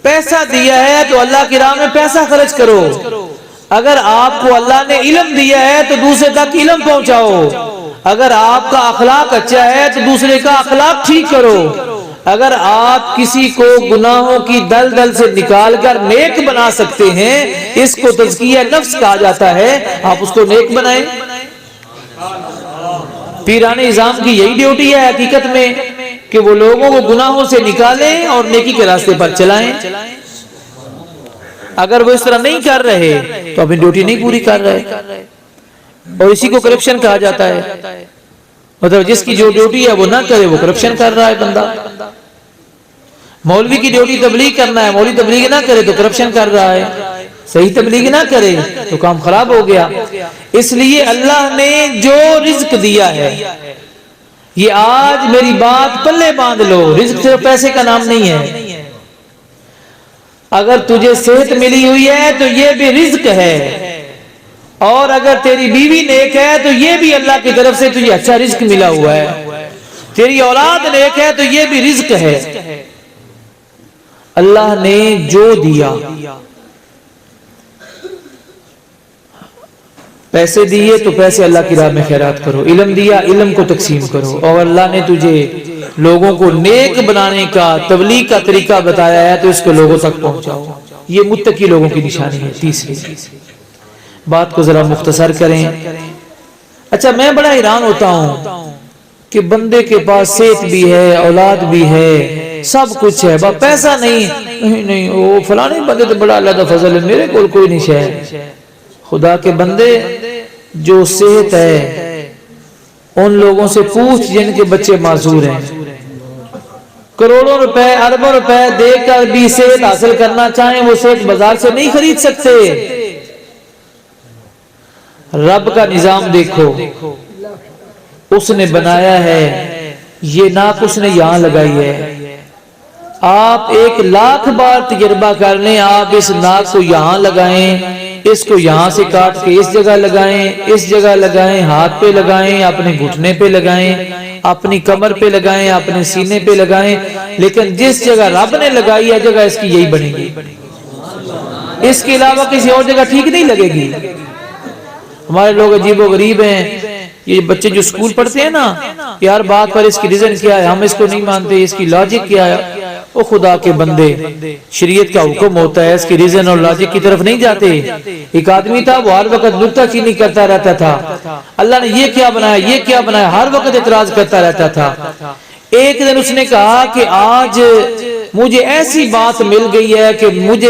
پیسہ دیا ہے تو اللہ کی راہ میں پیسہ خرچ کرو، اگر آپ کو اللہ نے علم دیا ہے تو دوسرے تک علم پہنچاؤ، اگر آپ کا اخلاق اچھا ہے تو دوسرے کا اخلاق ٹھیک کرو، اگر آپ کسی کو گناہوں کی دلدل سے نکال کر نیک بنا سکتے ہیں، اس کو تزکیہ نفس کہا جاتا ہے، آپ اس کو نیک بنائیں۔ پیران نظام کی یہی ڈیوٹی ہے حقیقت میں کہ وہ لوگوں کو گناہوں سے نکالیں اور نیکی کے راستے پر چلائیں۔ اگر وہ اس طرح نہیں کر رہے تو اپنی ڈیوٹی نہیں پوری کر رہے، اور اسی کو کرپشن کہا جاتا ہے۔ مطلب جس کی جو ڈیوٹی ہے وہ نہ کرے وہ کرپشن کر رہا ہے بندہ۔ مولوی کی ڈیوٹی تبلیغ کرنا ہے، مولوی تبلیغ نہ کرے تو کرپشن کر رہا ہے، صحیح تبلیغ نہ کرے تو کام خراب ہو گیا۔ اس لیے اللہ نے جو رزق دیا ہے، یہ آج میری بات پلے باندھ لو، رزق صرف پیسے کا نام نہیں ہے۔ اگر تجھے صحت ملی ہوئی ہے تو یہ بھی رزق ہے، اور اگر تیری بیوی نیک ہے تو یہ بھی اللہ کی طرف سے تجھے اچھا رزق ملا ہوا ہے، تیری اولاد نیک ہے تو یہ بھی رزق ہے۔ اللہ نے جو دیا، پیسے دیے تو پیسے اللہ کی راہ میں خیرات کرو، علم دیا علم کو تقسیم کرو، اور اللہ نے تجھے لوگوں کو نیک بنانے کا تبلیغ کا طریقہ بتایا ہے تو اس کو لوگوں تک پہنچاؤ۔ یہ متقی لوگوں کی نشانی ہے۔ تیسری بات کو ذرا مختصر کریں۔ اچھا میں بڑا حیران ہوتا ہوں کہ بندے کے پاس صحت بھی ہے، اولاد بھی ہے، سب کچھ ہے، بس پیسہ نہیں وہ فلانے بندے تو بڑا اللہ دا فضل ہے، میرے کو کوئی نہیں ہے۔ خدا کے بندے، جو صحت ہے ان لوگوں سے پوچھ جن کے بچے معذور ہیں، کروڑوں روپے اربوں روپے دے کر بھی صحت حاصل کرنا چاہیں، وہ صحت بازار سے نہیں خرید سکتے۔ رب کا نظام دیکھو، اس نے بنایا ہے، یہ ناک اس نے یہاں لگائی ہے۔ آپ 1,00,000 بار تجربہ کر لیں، آپ اس ناک کو یہاں لگائیں، اس کو یہاں سے کاٹ کے اس جگہ لگائیں، اس جگہ لگائیں، ہاتھ پہ لگائیں، اپنے گھٹنے پہ لگائیں، اپنی کمر پہ لگائیں، اپنے سینے پہ لگائیں، لیکن جس جگہ رب نے لگائی ہے جگہ اس کی یہی بنے گی، اس کے علاوہ کسی اور جگہ ٹھیک نہیں لگے گی۔ ہمارے لوگ عجیب و غریب ہیں، یہ بچے جو اسکول پڑھتے ہیں نا، یار بات پر اس کی ریزن کیا ہے، ہم اس کو نہیں مانتے، اس کی لاجک کیا ہے۔ او خدا کے بندے، شریعت کا حکم ہوتا ہے، اس کی ریزن اور لاجک کی طرف نہیں جاتے۔ ایک آدمی تھا، وہ ہر وقت نکتہ چینی کرتا رہتا تھا، اللہ نے یہ کیا بنایا، یہ کیا بنایا، ہر وقت اعتراض کرتا رہتا تھا۔ ایک دن اس نے کہا کہ آج مجھے ایسی بات مل گئی ہے کہ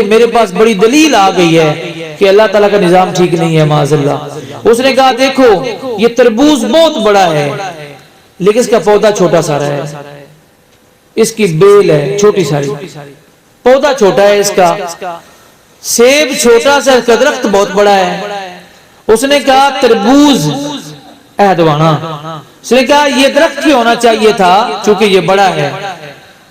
میرے پاس بڑی دلیل آ گئی ہے کہ اللہ تعالیٰ کا نظام ٹھیک نہیں ہے، معاذ اللہ۔ اس نے کہا دیکھو یہ تربوز بہت بڑا ہے لیکن اس کا پودا چھوٹا سا ہے، اس کی بیل ہے چھوٹی ساری، پودا چھوٹا ہے اس کا، سیب چھوٹا سا، اس کا درخت بہت بڑا ہے۔ اس نے کہا تربوز اہدوانا، اس نے کہا یہ درخت کی ہونا چاہیے تھا چونکہ یہ بڑا ہے،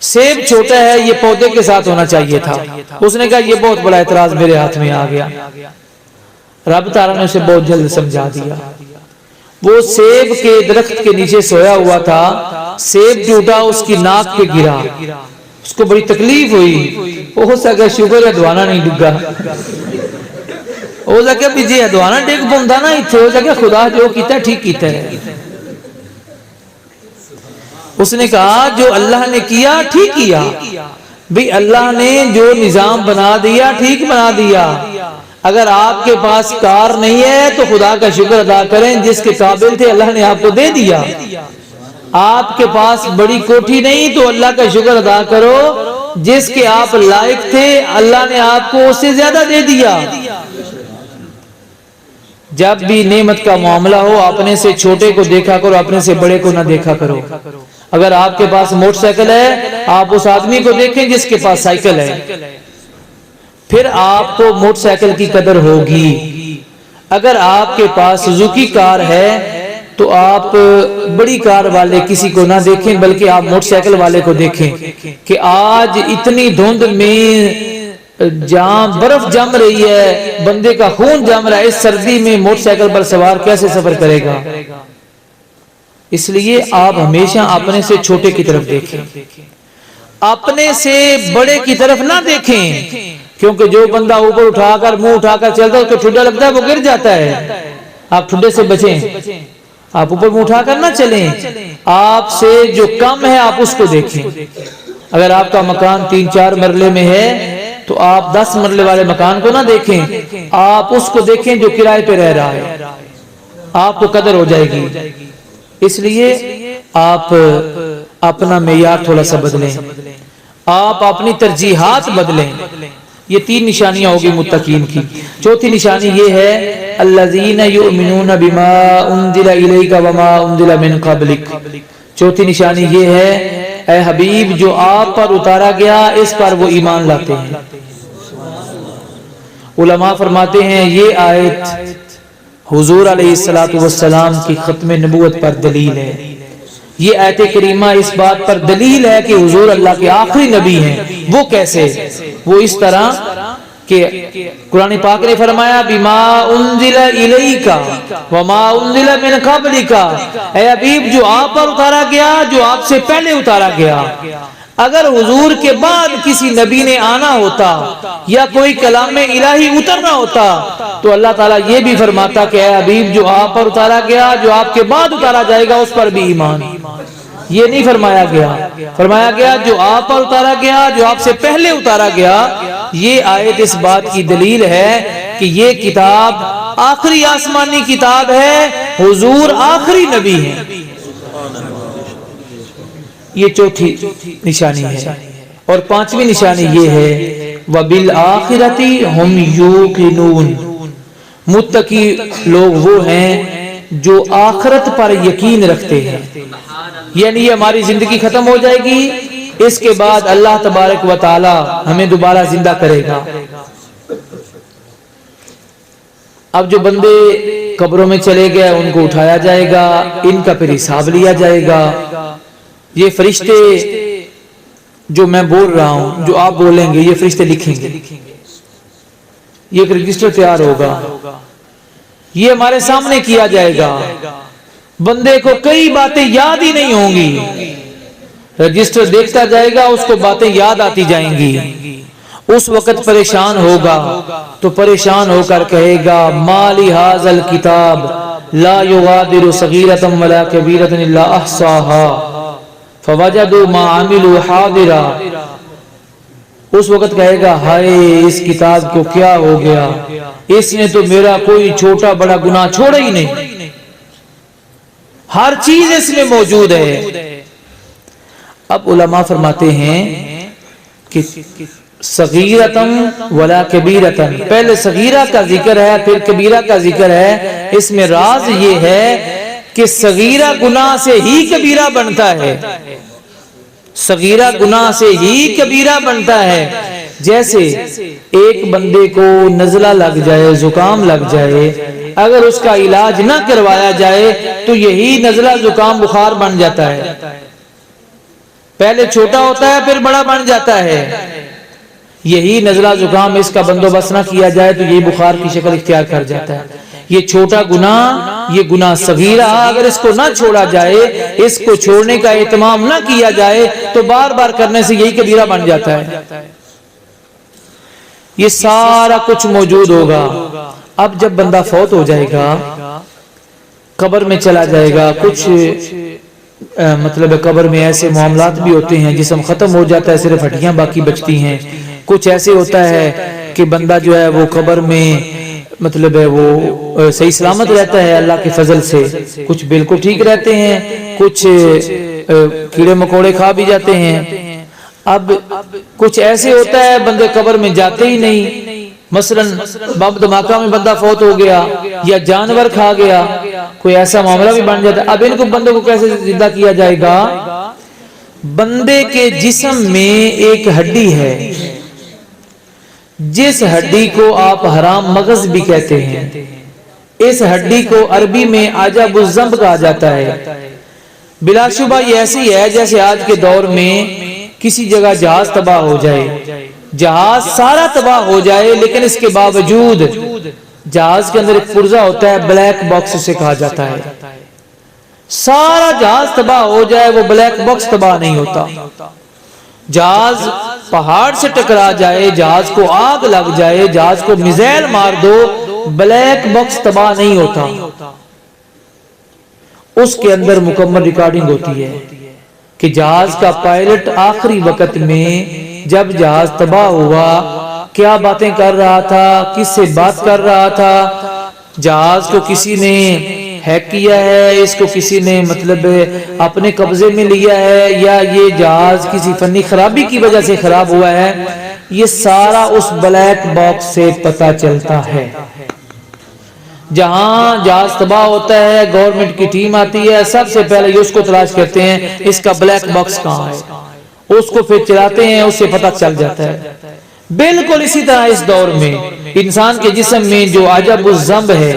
سیب چھوٹا ہے یہ پودے کے ساتھ ہونا چاہیے تھا۔ اس نے کہا یہ بہت بڑا اعتراض میرے ہاتھ میں آ گیا۔ رب تعالیٰ نے اسے بہت جلد سمجھا دیا۔ وہ سیب کے درخت کے نیچے سویا ہوا تھا، سیب ٹوٹا اس کی ناک پہ گرا، اس کو بڑی تکلیف ہوئی۔ ہو سکا شکر ہے دوانا نہیں ڈگا، ہو سکا بھی جی دوانا ڈگ پوندا نا اتھے، ہو سکا خدا جو کیتا ہے ٹھیک کیتا ہے۔ اس نے کہا جو اللہ نے کیا ٹھیک کیا، بھی اللہ نے جو نظام بنا دیا ٹھیک بنا دیا۔ اگر آپ کے پاس کار نہیں ہے تو خدا کا شکر ادا کریں، جس کے قابل تھے اللہ نے آپ کو دے دیا۔ آپ کے پاس بڑی کوٹھی نہیں تو اللہ کا شکر ادا کرو، جس کے آپ لائق تھے اللہ نے آپ کو اس سے زیادہ دے دیا۔ جب بھی نعمت کا معاملہ ہو اپنے سے چھوٹے کو دیکھا کرو، اپنے سے بڑے کو نہ دیکھا کرو۔ اگر آپ کے پاس موٹر سائیکل ہے آپ اس آدمی کو دیکھیں جس کے پاس سائیکل ہے، پھر آپ کو موٹر سائیکل کی قدر ہوگی۔ اگر آپ کے پاس سوزوکی کار ہے تو آپ بڑی کار والے کسی کو نہ دیکھیں بلکہ آپ موٹر سائیکل والے کو دیکھیں کہ آج اتنی دھند میں برف جم رہی ہے، بندے کا خون جم رہا ہے، اس سردی میں موٹر سائیکل پر سوار کیسے سفر کرے گا۔ اس لیے آپ ہمیشہ اپنے سے چھوٹے کی طرف دیکھیں، اپنے سے بڑے کی طرف نہ دیکھیں، کیونکہ جو بندہ اوپر اٹھا کر منہ اٹھا کر چلتا ہے اس کو ٹھڈا لگتا ہے، وہ گر جاتا ہے۔ آپ ٹھڈے سے بچیں، آپ اوپر منہ اٹھا کر نہ چلیں، آپ سے جو کم ہے آپ اس کو دیکھیں۔ اگر آپ کا مکان 3-4 مرلے میں ہے تو آپ 10 مرلے والے مکان کو نہ دیکھیں، آپ اس کو دیکھیں جو کرائے پہ رہ رہا ہے، آپ کو قدر ہو جائے گی۔ اس لیے آپ اپنا معیار تھوڑا سا بدلیں، آپ اپنی ترجیحات بدلیں۔ یہ 3 نشانیاں ہوگی متقین کی۔ چوتھی نشانی یہ ہے الذین یؤمنون بما انزل الیک وما انزل من قبلک۔ چوتھی نشانی یہ ہے اے حبیب جو آپ پر اتارا گیا اس پر وہ ایمان لاتے ہیں۔ علماء فرماتے ہیں یہ آیت حضور علیہ السلام کی ختم نبوت پر دلیل ہے۔ یہ آیت کریمہ اس بات پر دلیل ہے کہ حضور اللہ کے آخری نبی ہیں۔ وہ کیسے؟ وہ اس طرح کہ قرآن پاک نے فرمایا بما انزل الیک وما انزل من قبلک، اے حبیب جو آپ پر اتارا گیا جو آپ سے پہلے اتارا گیا۔ اگر حضور کے بعد کسی نبی نے آنا ہوتا یا کوئی کلام الہی اترنا ہوتا تو اللہ تعالیٰ یہ بھی فرماتا کہ اے حبیب جو آپ پر اتارا گیا جو آپ کے بعد اتارا جائے گا اس پر بھی ایمان۔ یہ نہیں فرمایا گیا، فرمایا گیا جو آپ پر اتارا گیا جو آپ سے پہلے اتارا گیا۔ یہ آیت اس بات کی دلیل ہے کہ یہ کتاب آخری آسمانی کتاب ہے، حضور آخری نبی ہیں۔ یہ چوتھی نشانی ہے، اور پانچویں نشانی یہ ہے وَبِالْآخِرَةِ هُمْ يُوقِنُونَ، متقی لوگ وہ ہیں جو آخرت پر یقین رکھتے ہیں، یعنی یہ ہماری زندگی ختم ہو جائے گی، اس کے بعد اللہ تبارک و تعالی ہمیں دوبارہ زندہ کرے گا۔ اب جو بندے قبروں میں چلے گئے ان کو اٹھایا جائے گا، ان کا پھر حساب لیا جائے گا۔ یہ فرشتے جو میں بول رہا ہوں، جو آپ بولیں گے، یہ فرشتے لکھیں گے، یہ ایک رجسٹر تیار ہوگا، یہ ہمارے سامنے کیا جائے گا۔ بندے کو کئی باتیں یاد ہی نہیں ہوں گی، رجسٹر دیکھتا جائے گا، اس کو باتیں یاد آتی جائیں گی۔ اس وقت پریشان ہوگا تو پریشان ہو کر کہے گا مالی ھذا الکتاب لا یغادر صغیرۃ ولا کبیرۃ الا احصاها فوجدوا ما عملوا حاضرا۔ اس وقت کہے گا ہائے اس کتاب کو کیا ہو گیا، اس نے تو میرا کوئی چھوٹا بڑا گناہ چھوڑا ہی نہیں، ہر چیز اس میں موجود ہے۔ اب علماء فرماتے ہیں کہ صغیرتن ولا کبیرتن، پہلے صغیرہ کا ذکر ہے پھر کبیرہ کا ذکر ہے۔ اس میں راز یہ ہے کہ صغیرہ گناہ سے ہی کبیرہ بنتا ہے، صغیرہ گناہ سے ہی کبیرہ بنتا ہے۔ جیسے ایک بندے کو نزلہ لگ جائے، زکام لگ جائے، اگر اس کا علاج نہ کروایا جائے تو یہی نزلہ زکام بخار بن جاتا ہے، پہلے چھوٹا ہوتا ہے پھر بڑا بن جاتا ہے۔ یہی نزلہ زکام اس کا بندوبست نہ کیا جائے تو یہ بخار کی شکل اختیار کر جاتا ہے۔ یہ چھوٹا گناہ، یہ گناہ صغیرہ، اگر اس کو نہ چھوڑا جائے، اس کو چھوڑنے کا اہتمام نہ کیا جائے تو بار بار کرنے سے یہی کبیرہ بن جاتا ہے۔ یہ سارا کچھ موجود ہوگا۔ اب جب بندہ فوت ہو جائے گا، قبر میں چلا جائے گا، کچھ مطلب قبر میں ایسے معاملات بھی ہوتے ہیں، جسم ختم ہو جاتا ہے صرف ہڈیاں باقی بچتی ہیں، کچھ ایسے ہوتا ہے کہ بندہ جو ہے وہ قبر میں مطلب ہے وہ صحیح سلامت رہتا ہے اللہ کے فضل سے، کچھ بالکل ٹھیک رہتے ہیں، کچھ کیڑے مکوڑے کھا بھی جاتے ہیں۔ اب کچھ ایسے ہوتا ہے بندے قبر میں جاتے ہی نہیں، مثلا بم دھماکہ میں بندہ فوت ہو گیا یا جانور کھا گیا، کوئی ایسا معاملہ بھی بن جاتا ہے۔ اب ان کو بندوں کو کیسے زندہ کیا جائے گا؟ بندے کے جسم میں ایک ہڈی ہے، جس ہڈی کو آپ حرام مغز بھی کہتے ہیں، اس ہڈی کو عربی میں عجب الذنب کہا جاتا ہے۔ بلا شبہ یہ ایسی ہے جیسے آج کے دور میں کسی جگہ جہاز تباہ ہو جائے، جہاز سارا تباہ ہو جائے لیکن اس کے باوجود جہاز کے اندر ایک پرزہ ہوتا ہے، بلیک باکس اسے کہا جاتا ہے۔ سارا جہاز تباہ ہو جائے وہ بلیک باکس تباہ نہیں ہوتا۔ جہاز پہاڑ سے ٹکرا جائے، جہاز کو آگ لگ جائے، جہاز کو میزائل مار دو، بلیک باکس تباہ نہیں ہوتا۔ اس کے اندر مکمل ریکارڈنگ ہوتی ہے کہ جہاز کا پائلٹ آخری وقت میں جب جہاز تباہ ہوا کیا باتیں کر رہا تھا، کس سے بات کر رہا تھا، جہاز کو کسی نے ہیک کیا ہے، اس کو کسی نے مطلب اپنے قبضے میں لیا ہے، یا یہ جہاز کسی فنی خرابی کی وجہ سے خراب ہوا ہے، یہ سارا اس بلیک باکس سے پتہ چلتا ہے۔ جہاں جہاز تباہ ہوتا ہے گورنمنٹ کی ٹیم آتی ہے، سب سے پہلے یہ اس کو تلاش کرتے ہیں اس کا بلیک باکس کہاں ہے، اس کو پھر چلاتے ہیں، اس سے پتہ چل جاتا ہے۔ بالکل اسی طرح اس دور میں انسان کے جسم میں جو عجب الذنب ہے،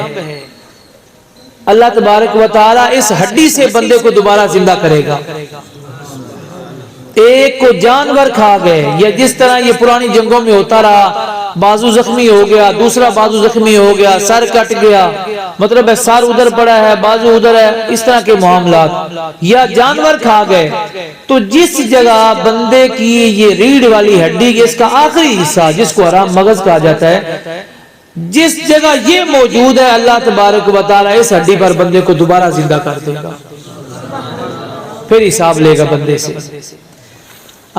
اللہ تبارک و تعالی اس ہڈی سے بندے کو دوبارہ زندہ کرے گا۔ ایک کو جانور کھا گئے، یا جس طرح یہ پرانی جنگوں میں ہوتا رہا، بازو زخمی ہو گیا، دوسرا بازو زخمی ہو گیا، سر کٹ گیا، مطلب ہے سر ادھر پڑا ہے بازو ادھر ہے، اس طرح کے معاملات، یا جانور کھا گئے تو جس جگہ بندے کی یہ ریڑھ والی ہڈی، اس کا آخری حصہ جس کو حرام مغز کہا جاتا ہے، جس جگہ یہ موجود ہے، اللہ تبارک و تعالی اس ہڈی پر بندے کو دوبارہ زندہ کر دے گا، پھر حساب لے گا بندے سے۔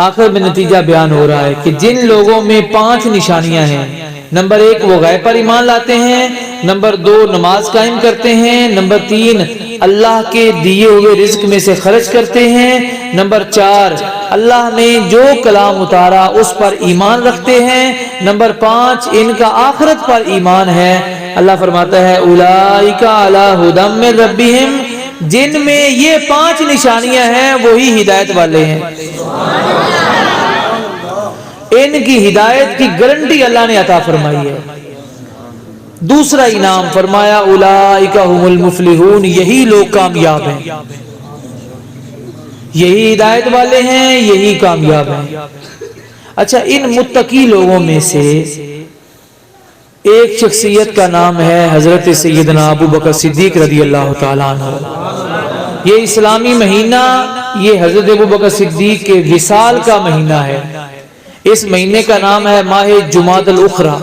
آخر میں نتیجہ بیان ہو رہا ہے کہ جن لوگوں میں 5 نشانیاں ہیں، نمبر 1 وہ غیب پر ایمان لاتے ہیں، نمبر 2 نماز قائم کرتے ہیں، نمبر 3 اللہ کے دیے ہوئے رزق میں سے خرچ کرتے ہیں، نمبر 4 اللہ نے جو کلام اتارا اس پر ایمان رکھتے ہیں، نمبر 5 ان کا آخرت پر ایمان ہے۔ اللہ فرماتا ہے اولئک علی ھدی من ربہم، جن میں یہ 5 نشانیاں ہیں وہی ہدایت والے ہیں۔ ان کی ہدایت کی گارنٹی اللہ نے عطا فرمائی ہے۔ دوسرا انعام فرمایا اولئک ھم المفلحون، یہی لوگ کامیاب ہیں، یہی ہدایت والے ہیں، یہی کامیاب ہیں۔ اچھا، ان متقی لوگوں میں سے ایک شخصیت کا نام ہے حضرت سیدنا ابو بکر صدیق رضی اللہ تعالیٰ عنہ۔ یہ اسلامی مہینہ، یہ حضرت ابو بکر صدیق کے وصال کا مہینہ ہے۔ اس مہینے کا نام ہے ماہ جمادی الاخری،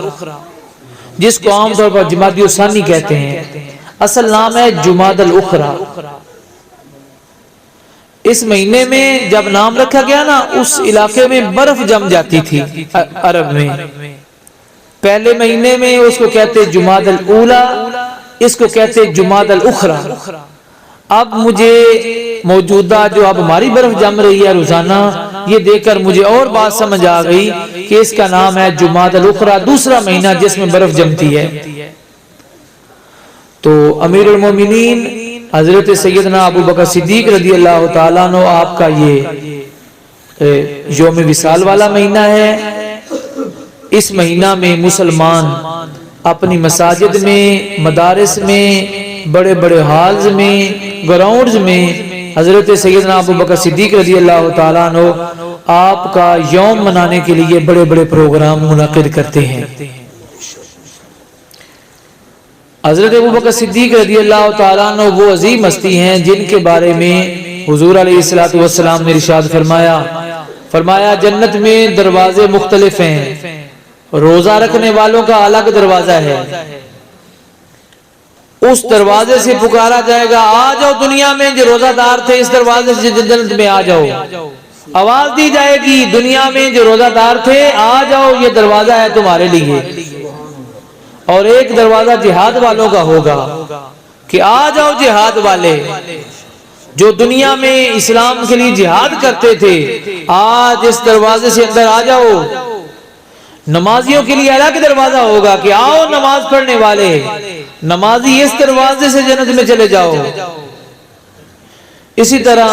جس کو عام طور پر جمادی الثانی کہتے ہیں، اصل نام ہے جمادی الاخری۔ اس مہینے میں جب نام رکھا گیا نا، اس علاقے میں برف جم جاتی تھی عرب میں۔ پہلے مہینے میں اس کو کہتے جمادی الاولی، اس کو کہتے جمادی الاخری۔ اب مجھے موجودہ جو اب ہماری برف جم رہی ہے روزانہ، یہ دیکھ کر مجھے اور بات سمجھ آ گئی کہ اس کا نام ہے جمادی الاخری، دوسرا مہینہ جس میں برف جمتی ہے۔ تو امیر المومنین حضرت سیدنا ابو بکر صدیق رضی اللہ تعالیٰ عنہ، آپ کا یہ یوم وصال والا مہینہ ہے۔ اس مہینہ میں مسلمان اپنی مساجد میں، مدارس میں، بڑے بڑے ہالز میں، گراؤنڈز میں حضرت سیدنا ابو بکر صدیق رضی اللہ تعالیٰ عنہ آپ کا یوم منانے کے لیے بڑے بڑے پروگرام منعقد کرتے ہیں۔ حضرت ابو بکر صدیق رضی اللہ تعالیٰ عنہ وہ عظیم ہستی ہیں جن کے بارے میں حضور علیہ الصلوۃ والسلام نے ارشاد فرمایا جنت میں دروازے مختلف ہیں، روزہ رکھنے والوں کا الگ دروازہ ہے، اس دروازے سے پکارا جائے گا آ جاؤ دنیا میں جو روزہ دار تھے اس دروازے سے جنت میں آ جاؤ، آواز دی جائے گی دنیا میں جو روزہ دار تھے آ جاؤ یہ دروازہ ہے تمہارے لیے۔ اور ایک دروازہ جہاد والوں کا ہوگا کہ آ جاؤ جہاد والے، جو دنیا میں اسلام کے لیے جہاد کرتے تھے آج اس دروازے سے اندر آ جاؤ۔ نمازیوں کے لیے الگ دروازہ ہوگا کہ آؤ نماز پڑھنے والے، نمازی اس دروازے سے جنت میں چلے جاؤ۔ اسی طرح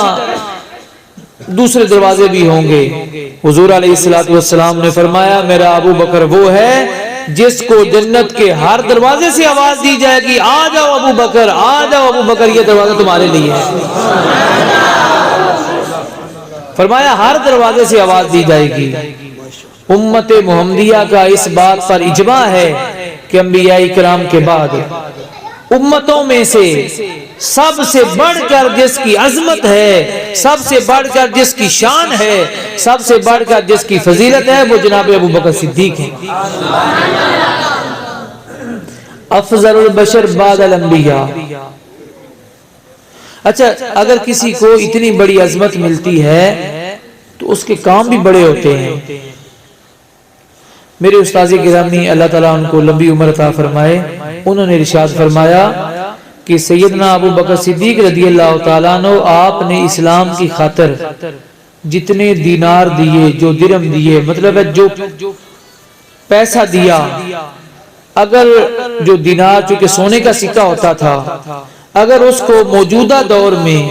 دوسرے دروازے بھی ہوں گے۔ حضور علیہ الصلوۃ والسلام نے فرمایا میرا ابو بکر وہ ہے جس کو جنت کے ہر دروازے سے آواز دی جائے گی آ جاؤ ابو بکر، آ جاؤ ابو بکر، یہ دروازہ تمہارے لیے ہے۔ فرمایا ہر دروازے سے آواز دی جائے گی۔ امت محمدیہ کا اس بات پر اجماع ہے کہ انبیاء کرام کے بعد امتوں میں سے سب سے بڑھ کر جس کی عظمت ہے، سب سے بڑھ کر جس کی شان ہے، سب سے بڑھ کر جس کی فضیلت ہے وہ جناب ابو بکر صدیق ہیں۔ افضل البشر بعد الانبیاء۔ اچھا، اگر کسی کو اتنی بڑی عظمت ملتی ہے تو اس کے کام بھی بڑے ہوتے ہیں۔ میرے استاذ گرامی اللہ تعالیٰ ان کو لمبی عمر عطا فرمائے، انہوں نے ارشاد فرمایا کہ سیدنا ابو بکر صدیق رضی اللہ تعالیٰ عنہ آپ نے اسلام کی خاطر جتنے دینار دیے، جو درہم دیے، مطلب ہے جو پیسہ دیا، اگر جو دینار چونکہ سونے کا سکہ ہوتا تھا، اگر اس کو موجودہ دور میں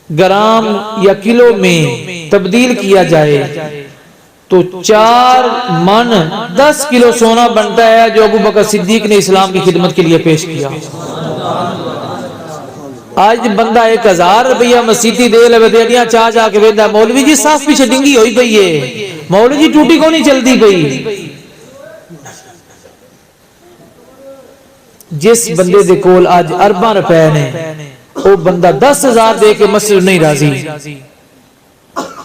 گرام یا کلو میں تبدیل کیا جائے تو 4 من 10 کلو سونا بنتا ہے جو ابو بکر صدیق نے اسلام کی خدمت کے لیے پیش کیا۔ آج بندہ 1000 روپیہ مسیتی دے لے دیڑیاں چاہ جا کے ویندا مولوی جی صاف پیچھے ڈنگی ہوئی پئی ہے، مولوی جی ٹوٹی کو نہیں چلتی پئی۔ جس بندے دے کول آج ارباں روپے نے وہ بندہ 10,000 دے کے مسجد نہیں راضی،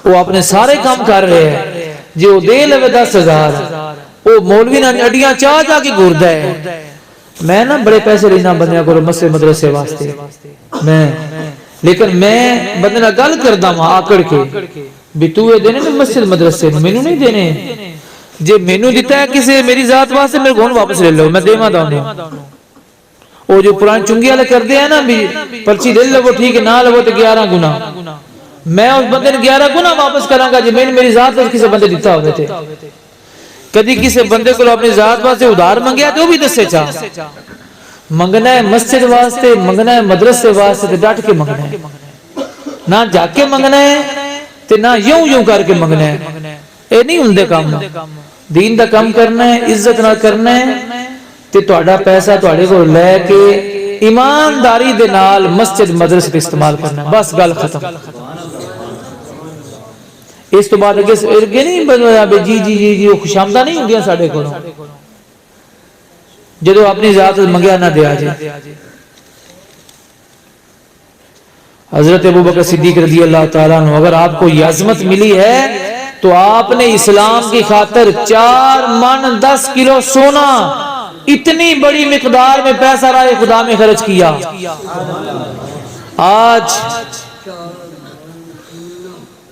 وہ اپنے سارے کام کر رہے ہیں جو دے لے 10,000 وہ مولوی نہ اڈیاں چاہ جا کے گھردا ہے۔ میں نا بڑے پیسے لینا بندیاں کو مسجد مدرسے واسطے لیکن میں بندے نال گل کردا ہاں آکڑ کے بھی تو یہ دینے نا مسجد مدرسے مینوں نہیں دینے، جے مینو دیتا ہے کسی میری ذات واسطے میرے کو واپس لے لو میں دیواں داں وہ جو پرانی چنگی والے کرتے ہیں نا بھی پرچی لے لو ٹھیک ہے نہ لو تو 11 گنا میں اس بندے نے 11 گنا واپس کراں گا جے میں میری ذات واسطے کسی بندے دیتا ہوئے تھے کدی کسی بندے کو اپنی ذات واسطے ادھار منگیا تو بھی دسے چاہ منگنا ہے مسجد واسطے منگنا ہے مدرسے واسطے تے ڈٹ کے منگنا ہے نہ جا کے منگنا ہے تے نہ یوں کر کے منگنا ہے اے نہیں ہوندے کام دین دا کام کرنا ہے عزت نہ کرنا ہے تے تہاڈا پیسہ تہاڈے کو لے کے ایمانداری دے نال مسجد مدرسے تے استعمال کرنا ہے بس گل ختم اس تو بعد اگے نہیں بنوایا بے جی وہ خوشامدہ نہیں ہوندیاں ساڈے کولوں جدو اپنی ذات منگیا نہ دیا جائے حضرت ابوبکر صدیق رضی اللہ تعالیٰ عنہ اگر آپ کو یہ عظمت ملی ہے تو آپ نے اسلام کی خاطر 4 من 10 کلو سونا اتنی بڑی مقدار میں پیسہ راہ خدا میں خرچ کیا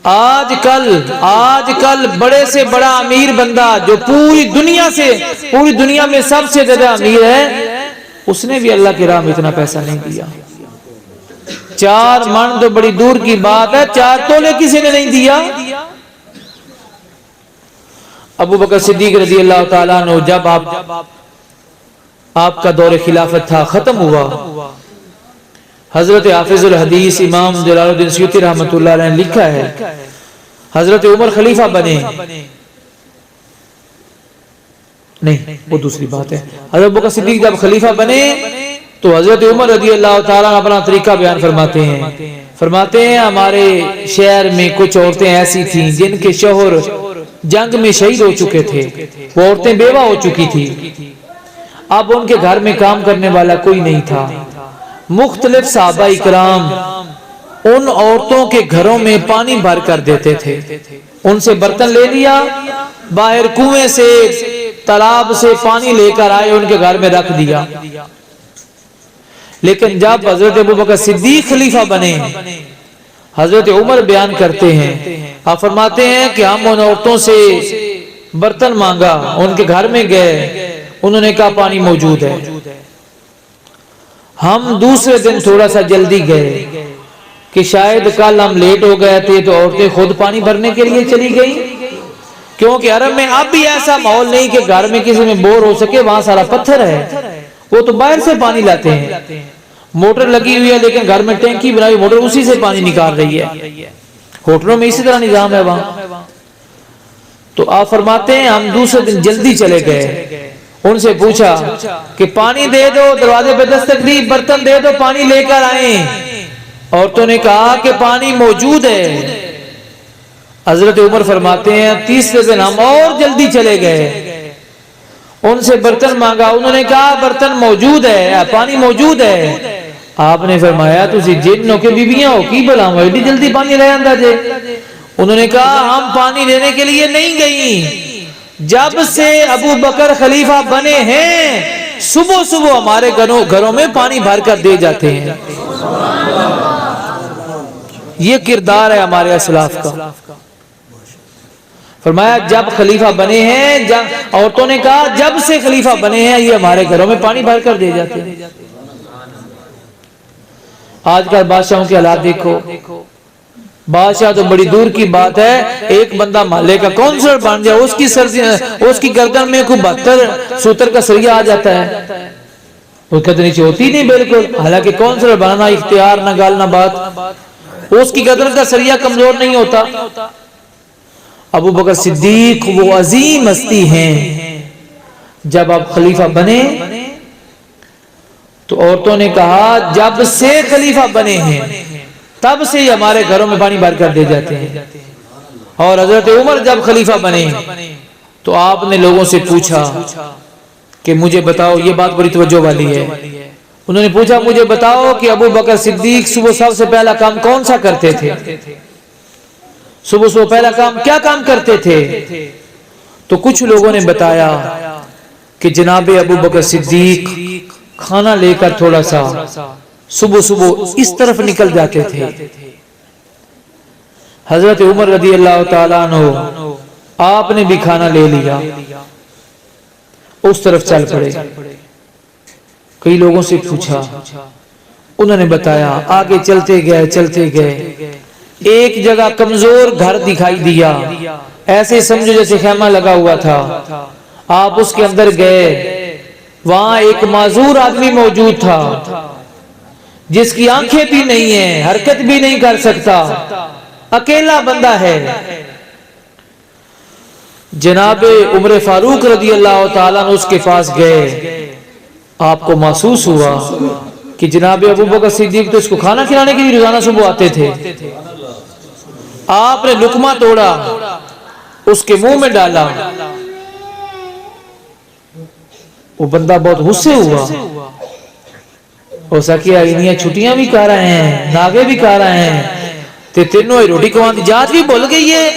آج کل بڑے سے بڑا امیر بندہ جو پوری دنیا میں سب سے زیادہ امیر ہے اس نے بھی اللہ کی راہ میں اتنا پیسہ نہیں دیا 4 من تو بڑی دور کی بات ہے 4 تولے کسی نے نہیں دیا ابو بکر صدیق رضی اللہ تعالیٰ عنہ جب آپ کا دور خلافت تھا ختم ہوا حضرت حافظ الحدیث امام جلال الدین سیوطی رحمۃ اللہ علیہ نے لکھا ہے حضرت عمر خلیفہ بنے نہیں وہ دوسری بات ہے حضرت بکر صدیق جب خلیفہ بنے تو حضرت عمر رضی اللہ تعالیٰ اپنا طریقہ بیان فرماتے ہیں ہمارے شہر میں کچھ عورتیں ایسی تھیں جن کے شوہر جنگ میں شہید ہو چکے تھے وہ عورتیں بیوہ ہو چکی تھی اب ان کے گھر میں کام کرنے والا کوئی نہیں تھا مختلف صحابہ اکرام ان عورتوں کے گھروں میں پانی بھر کر دیتے تھے ان سے برتن لے لیا باہر کنویں سے تالاب سے پانی لے کر آئے ان کے گھر میں رکھ دیا لیکن جب حضرت ابوبکر صدیق خلیفہ بنے حضرت عمر بیان کرتے ہیں آپ فرماتے ہیں کہ ہم ان عورتوں سے برتن مانگا ان کے گھر میں گئے انہوں نے کہا پانی موجود ہے ہم دوسرے دن تھوڑا سا جلدی گئے کہ شاید کل ہم لیٹ ہو گئے تھے تو عورتیں خود پانی بھرنے کے لیے چلی گئی کیونکہ عرب میں اب بھی ایسا ماحول نہیں کہ گھر میں کسی میں بور ہو سکے وہاں سارا پتھر ہے وہ تو باہر سے پانی لاتے ہیں موٹر لگی ہوئی ہے لیکن گھر میں ٹینکی بنائی موٹر اسی سے پانی نکال رہی ہے ہوٹلوں میں اسی طرح نظام ہے وہاں تو آپ فرماتے ہیں ہم دوسرے دن جلدی چلے گئے ان سے پوچھا کہ پانی دے دو دروازے پہ دستک دی برتن دے دو پانی لے کر آئیں عورتوں نے کہا کہ پانی موجود ہے حضرت عمر فرماتے ہیں تیسرے دن ہم اور جلدی چلے گئے ان سے برتن مانگا انہوں نے کہا برتن موجود ہے پانی موجود ہے آپ نے فرمایا تسی جنوں کے بیبیاں ہو کی بلاؤں ایڈی جلدی پانی لے آندا جے انہوں نے کہا ہم پانی لینے کے لیے نہیں گئیں جب سے ابو بکر خلیفہ بنے ہیں صبح صبح ہمارے گھروں میں پانی بھر کر دے جاتے ہیں یہ کردار ہے ہمارے اسلاف کا فرمایا جب خلیفہ بنے ہیں عورتوں نے کہا جب سے خلیفہ بنے ہیں یہ ہمارے گھروں میں پانی بھر کر دے جاتے ہیں آج کل بادشاہوں کے حالات دیکھو بادشاہ تو بڑی دور کی بات ہے ایک بندہ محلے کا کونسلر بن جائے اس کی گردن میں کوئی 72 سوتر کا سریا آ جاتا ہے وہ کہتے نیچے ہوتی نہیں بالکل حالانکہ کونسلر بنانا اختیار نہ گال نہ بات اس کی گردن کا سریا کمزور نہیں ہوتا ابو بکر صدیق وہ عظیم ہستی ہیں جب آپ خلیفہ بنے تو عورتوں نے کہا جب سے خلیفہ بنے ہیں تب سے ہی ہمارے گھروں میں پانی بھر کر دے جاتے ہیں اور حضرت عمر جب خلیفہ بنے تو آپ نے لوگوں سے پوچھا کہ مجھے بتاؤ یہ بات بڑی توجہ والی ہے انہوں نے پوچھا مجھے بتاؤ کہ ابو بکر صدیق صبح سب سے پہلا کام کون سا کرتے تھے صبح پہلا کام کیا کام کرتے تھے تو کچھ لوگوں نے بتایا کہ جناب ابو بکر صدیق کھانا لے کر تھوڑا سا صبح اس طرف نکل جاتے تھے حضرت عمر رضی اللہ تعالیٰ عنہ آپ نے بھی کھانا لے لیا، اس طرف چل پڑے۔ کئی لوگوں سے پوچھا، انہوں نے بتایا، آگے چلتے گئے، ایک جگہ کمزور گھر دکھائی دیا، ایسے سمجھو جیسے خیمہ لگا ہوا تھا۔ آپ اس کے اندر گئے، وہاں ایک معذور آدمی موجود تھا جس کی آنکھیں بھی نہیں ہیں، حرکت بھی نہیں کر سکتا، اکیلا بندہ ہے۔ جناب عمر فاروق رضی اللہ تعالیٰ عنہ اس کے پاس گئے۔ آپ کو محسوس ہوا کہ جناب ابو بکر صدیق تو اس کو کھانا کھلانے کے لیے روزانہ صبح آتے تھے۔ آپ نے لقمہ توڑا، اس کے منہ میں ڈالا، وہ بندہ بہت غصے ہوا۔ ہو سکیا انہیں چھٹیاں بھی کھا رہے ہیں، ناگے بھی کھا رہے ہیں، تے تینوں روٹی کھوان دی جات بھی بھول گئی ہے۔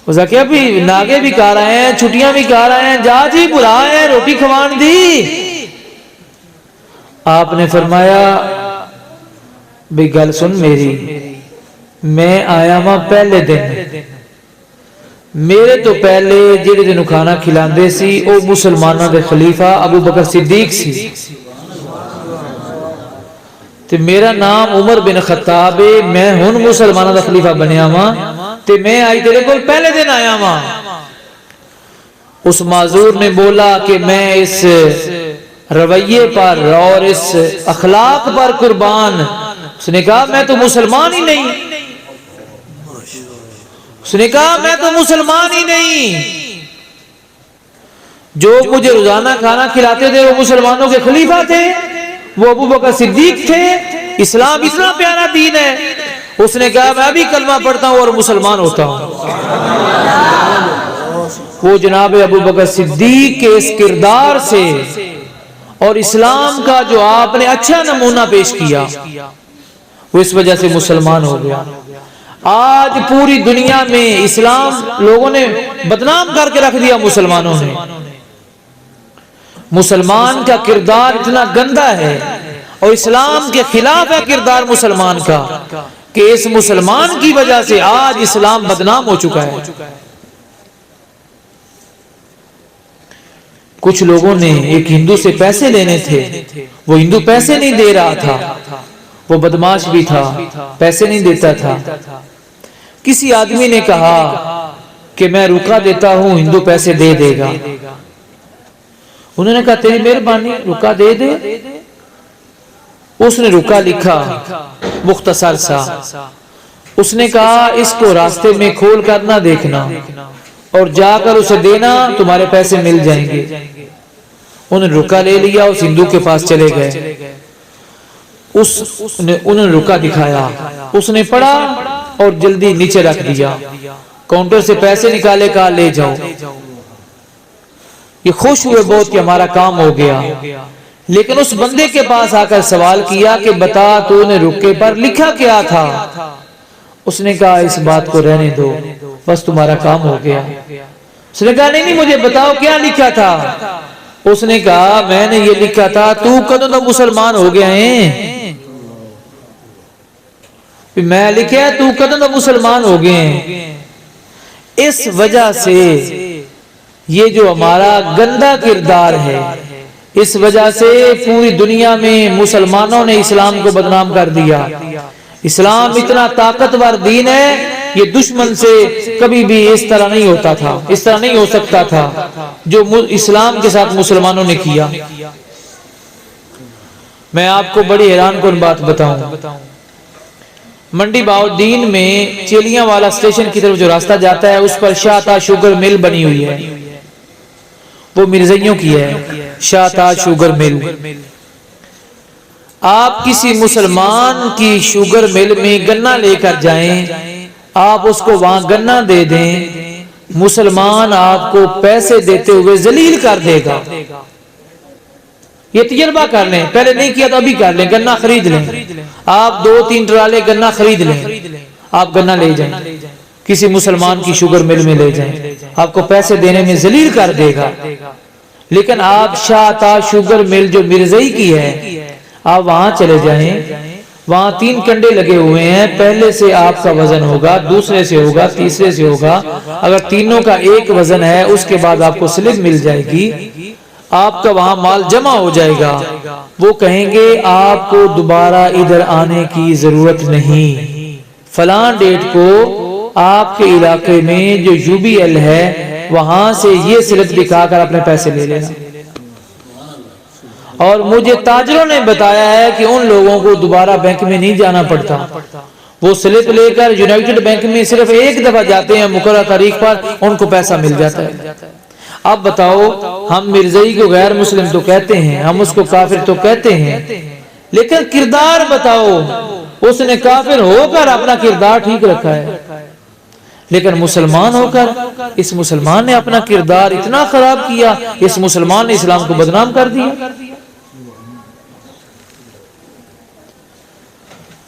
ہو سکیا بھی ناگے بھی کھا رہے ہیں، چھٹیاں بھی کھا رہے ہیں، جات بھی بھلا ہے، روٹی کھوان دی۔ آپ نے فرمایا بھی گل سن میری، میں آیا ماں پہلے دن، میرے تو پہلے جڑے دنوں کھانا کھلاندے سی او مسلمانوں دے خلیفہ ابو بکر صدیق سی، تے میرا نام عمر بن خطاب ہے، میں ہن مسلمانوں دا خلیفہ بنیا ماں، تے میں آئی تیرے کول پہلے دن آیا ماں۔ اس معذور نے بولا کہ میں اس رویے پر اور اس اخلاق پر قربان، اس نے کہا میں تو مسلمان ہی نہیں، اس نے کہا میں تو مسلمان ہی نہیں، جو مجھے روزانہ کھانا کھلاتے تھے وہ مسلمانوں کے خلیفہ تھے، وہ ابو بکر صدیق تھے، اسلام اتنا پیارا دین ہے۔ اس نے کہا میں بھی کلمہ پڑھتا ہوں اور مسلمان ہوتا ہوں۔ وہ جناب ابو بکر صدیق کے اس کردار سے اور اسلام کا جو آپ نے اچھا نمونہ پیش کیا، وہ اس وجہ سے مسلمان ہو گیا۔ آج پوری دنیا میں اسلام لوگوں نے بدنام کر کے رکھ دیا، مسلمانوں نے۔ مسلمان کا کردار اتنا گندا ہے اور اسلام کے خلاف ہے کردار مسلمان کا کہ اس مسلمان کی وجہ سے آج اسلام بدنام ہو چکا ہے۔ کچھ لوگوں نے ایک ہندو سے پیسے لینے تھے، وہ ہندو پیسے نہیں دے رہا تھا، وہ بدماش بھی تھا، پیسے نہیں دیتا تھا۔ کسی آدمی نے کہا کہ میں رکا دیتا ہوں، ہندو پیسے دے دے گا۔ انہوں نے کہا تیری مہربانی، رکا دے دے۔ اس نے رکا لکھا مختصر سا، اس نے کہا اس کو راستے میں کھول کر نہ دیکھنا اور جا کر اسے دینا، تمہارے پیسے مل جائیں گے۔ انہوں نے رکا لے لیا، اس ہندو کے پاس چلے گئے، انہوں نے رکا دکھایا، اس نے پڑھا اور جلدی نیچے رکھ دیا، کاؤنٹر سے پیسے نکالے، کہا لے جاؤ۔ یہ خوش ہوئے بہت کہ ہمارا کام ہو گیا، لیکن اس بندے کے پاس آ کر سوال کیا کہ بتا تو نے رکے پر لکھا کیا تھا؟ اس نے کہا اس بات کو رہنے دو، بس تمہارا کام ہو گیا۔ اس نے کہا نہیں مجھے بتاؤ کیا لکھا تھا؟ اس نے کہا میں نے یہ لکھا تھا تو کدوں تو مسلمان ہو گیا ہے، میں لکھا تو کدوں تو مسلمان ہو گئے ہیں۔ اس وجہ سے یہ جو ہمارا گندا کردار ہے، اس وجہ سے پوری دنیا میں مسلمانوں نے اسلام کو بدنام کر دیا۔ اسلام اتنا طاقتور دین ہے، یہ دشمن سے کبھی بھی اس طرح نہیں ہوتا تھا، اس طرح نہیں ہو سکتا تھا جو اسلام کے ساتھ مسلمانوں نے کیا۔ میں آپ کو بڑی حیران کن بات بتاؤں، منڈی باؤدین میں چیلیاں والا اسٹیشن کی طرف جو راستہ جاتا ہے اس پر شاہ تاج شوگر مل بنی ہوئی ہے، وہ مرزائیوں کی ہے، شاہ تاج شوگر مل۔ آپ کسی مسلمان کی شوگر مل میں گنا لے کر جائیں، آپ اس کو وہاں گنا دے دیں، مسلمان آپ کو پیسے دیتے ہوئے ذلیل کر دے گا۔ یہ تجربہ کر لیں، پہلے نہیں کیا تو ابھی کر لیں، گنا خرید لیں، آپ 2-3 ٹرالے گنا خرید لیں، آپ گنا لے جائیں، کسی مسلمان کی شوگر مل میں لے جائیں، آپ کو پیسے دینے میں ذلیل کر دے گا۔ لیکن آپ شاہ تاج شوگر مل جو مرزائی کی ہے، آپ وہاں چلے جائیں، وہاں 3 کنڈے لگے ہوئے ہیں، پہلے سے آپ کا وزن ہوگا، دوسرے سے ہوگا، تیسرے سے ہوگا، اگر تینوں کا ایک وزن ہے اس کے بعد آپ کو سلپ مل جائے گی، آپ کا وہاں مال جمع ہو جائے گا۔ وہ کہیں گے آپ کو دوبارہ ادھر آنے کی ضرورت نہیں، فلاں ڈیٹ کو آپ کے علاقے میں جو یو بی ایل ہے وہاں سے یہ سلپ دکھا کر اپنے پیسے لے لینا۔ اور مجھے تاجروں نے بتایا ہے کہ ان لوگوں کو دوبارہ بینک میں نہیں جانا پڑتا، وہ سلپ لے کر یونائٹڈ بینک میں صرف ایک دفعہ جاتے ہیں مقررہ تاریخ پر، ان کو پیسہ مل جاتا ہے۔ اب بتاؤ، ہم مرزائی کو غیر مسلم تو کہتے ہیں، ہم اس کو کافر تو کہتے ہیں، لیکن کردار بتاؤ، اس نے کافر ہو کر اپنا کردار ٹھیک رکھا ہے، لیکن مسلمان ہو کر اس مسلمان نے اپنا کردار اتنا خراب کیا، اس مسلمان نے اسلام کو بدنام کر دیا۔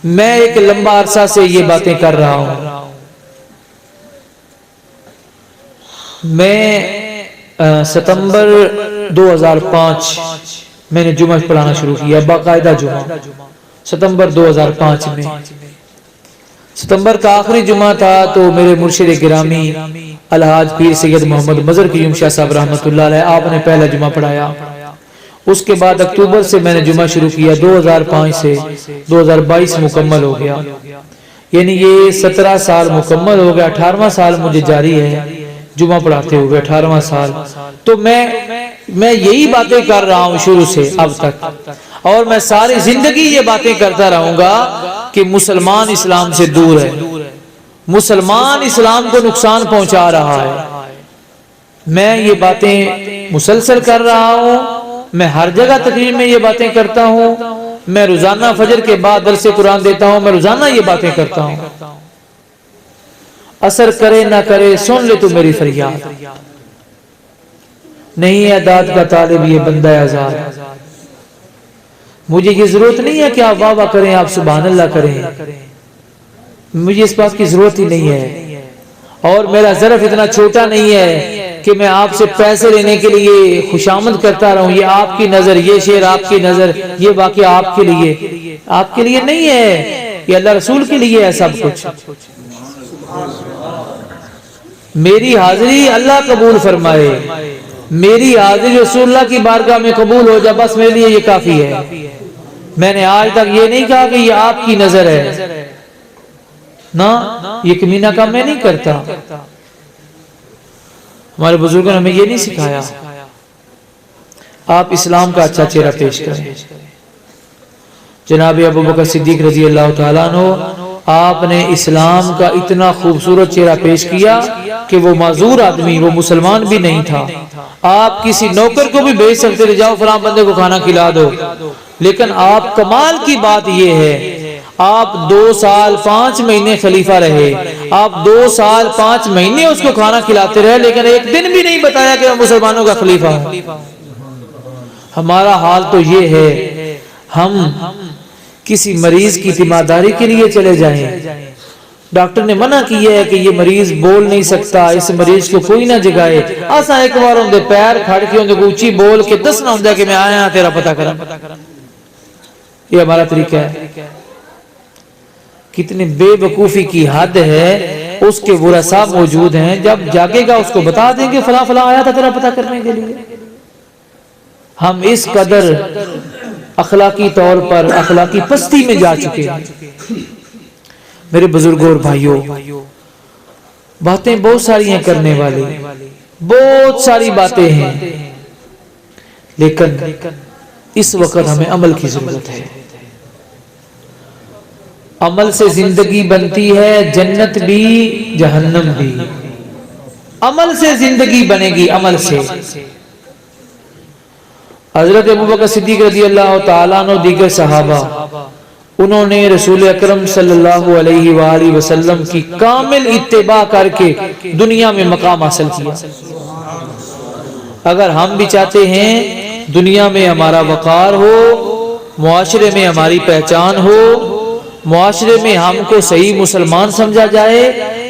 میں ایک لمبا عرصہ سے یہ باتیں کر رہا ہوں۔ میں ستمبر 2005 میں نے جمعہ پڑھانا شروع کیا، باقاعدہ جمعہ، ستمبر 2005 میں۔ ستمبر کا آخری جمعہ تھا تو میرے مرشد گرامی الحاج پیر سید محمد مظہر قیوم شاہ صاحب رحمۃ اللہ علیہ، آپ نے پہلا جمعہ پڑھایا۔ اس کے بعد اکتوبر سے میں نے جمعہ شروع کیا، 2005 سے 2022 مکمل ہو گیا، یعنی یہ 17 سال مکمل ہو گیا، 18واں سال مجھے جاری ہے جمعہ پڑھاتے ہوئے، 18واں سال۔ تو میں یہی باتیں کر رہا ہوں شروع سے اب تک، اور میں ساری زندگی یہ باتیں کرتا رہوں گا کہ مسلمان اسلام سے دور ہے، مسلمان اسلام کو نقصان پہنچا رہا ہے۔ میں یہ باتیں مسلسل کر رہا ہوں، میں ہر جگہ تقریر میں یہ باتیں کرتا ہوں، میں روزانہ فجر کے بعد درس قرآن دیتا ہوں، میں روزانہ یہ باتیں کرتا ہوں۔ اثر کرے نہ کرے سن لے تو میری فریاد، نہیں ہے داد کا طالب یہ بندہ آزاد۔ مجھے یہ ضرورت نہیں ہے کہ آپ واہ واہ کریں، آپ سبحان اللہ کریں، مجھے اس بات کی ضرورت ہی نہیں ہے، اور میرا ظرف اتنا چھوٹا نہیں ہے کہ میں آپ سے پیسے لینے کے لیے خوشامد کرتا رہوں، یہ آپ کی نظر، یہ شعر آپ کی نظر، یہ واقعہ آپ کے لیے نہیں ہے، یہ اللہ رسول کے لیے ہے سب کچھ۔ میری حاضری اللہ قبول فرمائے، میری حاضری رسول اللہ کی بارگاہ میں قبول ہو جائے، بس میرے لیے یہ کافی ہے۔ میں نے آج تک یہ نہیں کہا کہ یہ آپ کی نظر ہے، نہ یہ کمینہ کام میں نہیں کرتا۔ ہمارے بزرگوں نے ہمیں یہ نہیں سکھایا۔ آپ اسلام کا اچھا چہرہ پیش کریں۔ جناب ابو بکر صدیق رضی اللہ تعالیٰ عنہ، آپ نے اسلام کا اتنا خوبصورت چہرہ پیش کیا کہ وہ معذور آدمی، وہ مسلمان بھی نہیں تھا، آپ کسی نوکر کو بھی بھیج سکتے تھے، جاؤ فلاں بندے کو کھانا کھلا دو، لیکن آپ کمال کی بات یہ ہے، آپ 2 سال 5 مہینے خلیفہ رہے، آپ 2 سال 5 مہینے اس کو کھانا کھلاتے رہے، لیکن ایک دن بھی نہیں بتایا کہ میں مسلمانوں کا خلیفہ ہوں۔ ہمارا حال تو یہ ہے، ہم کسی مریض کی تیمارداری کے لیے چلے جائیں، ڈاکٹر نے منع کیا ہے کہ یہ مریض بول نہیں سکتا، اس مریض کو کوئی نہ جگائے، آسا ایک بار ان دے پیر کھڑ کے ان دے اونچی بول کے دسنا ہوں کہ میں آیا تیرا پتہ کرا۔ یہ ہمارا طریقہ ہے۔ کتنی بے وقوفی کی حد ہے، اس کے ورثاء موجود ہیں، جب جاگے گا اس کو بتا دیں گے فلاں فلاں آیا تھا تیرا پتہ کرنے کے لیے۔ ہم اس قدر اخلاقی طور پر اخلاقی پستی میں جا چکے ہیں۔ میرے بزرگوں اور بھائیوں، باتیں بہت ساری ہیں کرنے والی، بہت ساری باتیں ہیں، لیکن اس وقت ہمیں عمل کی ضرورت ہے۔ عمل سے زندگی بنتی ہے، جنت بھی جہنم بھی، عمل سے زندگی بنے گی، عمل سے۔ حضرت ابوبکر صدیق رضی اللہ تعالیٰ عنہ، دیگر صحابہ، انہوں نے رسول اکرم صلی اللہ علیہ وآلہ وسلم کی کامل اتباع کر کے دنیا میں مقام حاصل کیا۔ اگر ہم بھی چاہتے ہیں دنیا میں ہمارا وقار ہو، معاشرے میں ہماری پہچان ہو، معاشرے میں ہم کو صحیح مسلمان سمجھا جائے،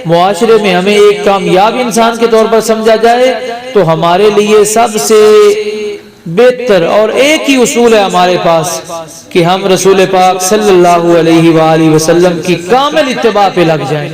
معاشرے میں ہمیں ایک کامیاب انسان کے طور پر سمجھا جائے، تو ہمارے لیے سب سے بہتر اور ایک ہی اصول ہے ہمارے پاس کہ ہم رسول پاک صلی اللہ علیہ وآلہ وسلم کی کامل اتباع پہ لگ جائیں۔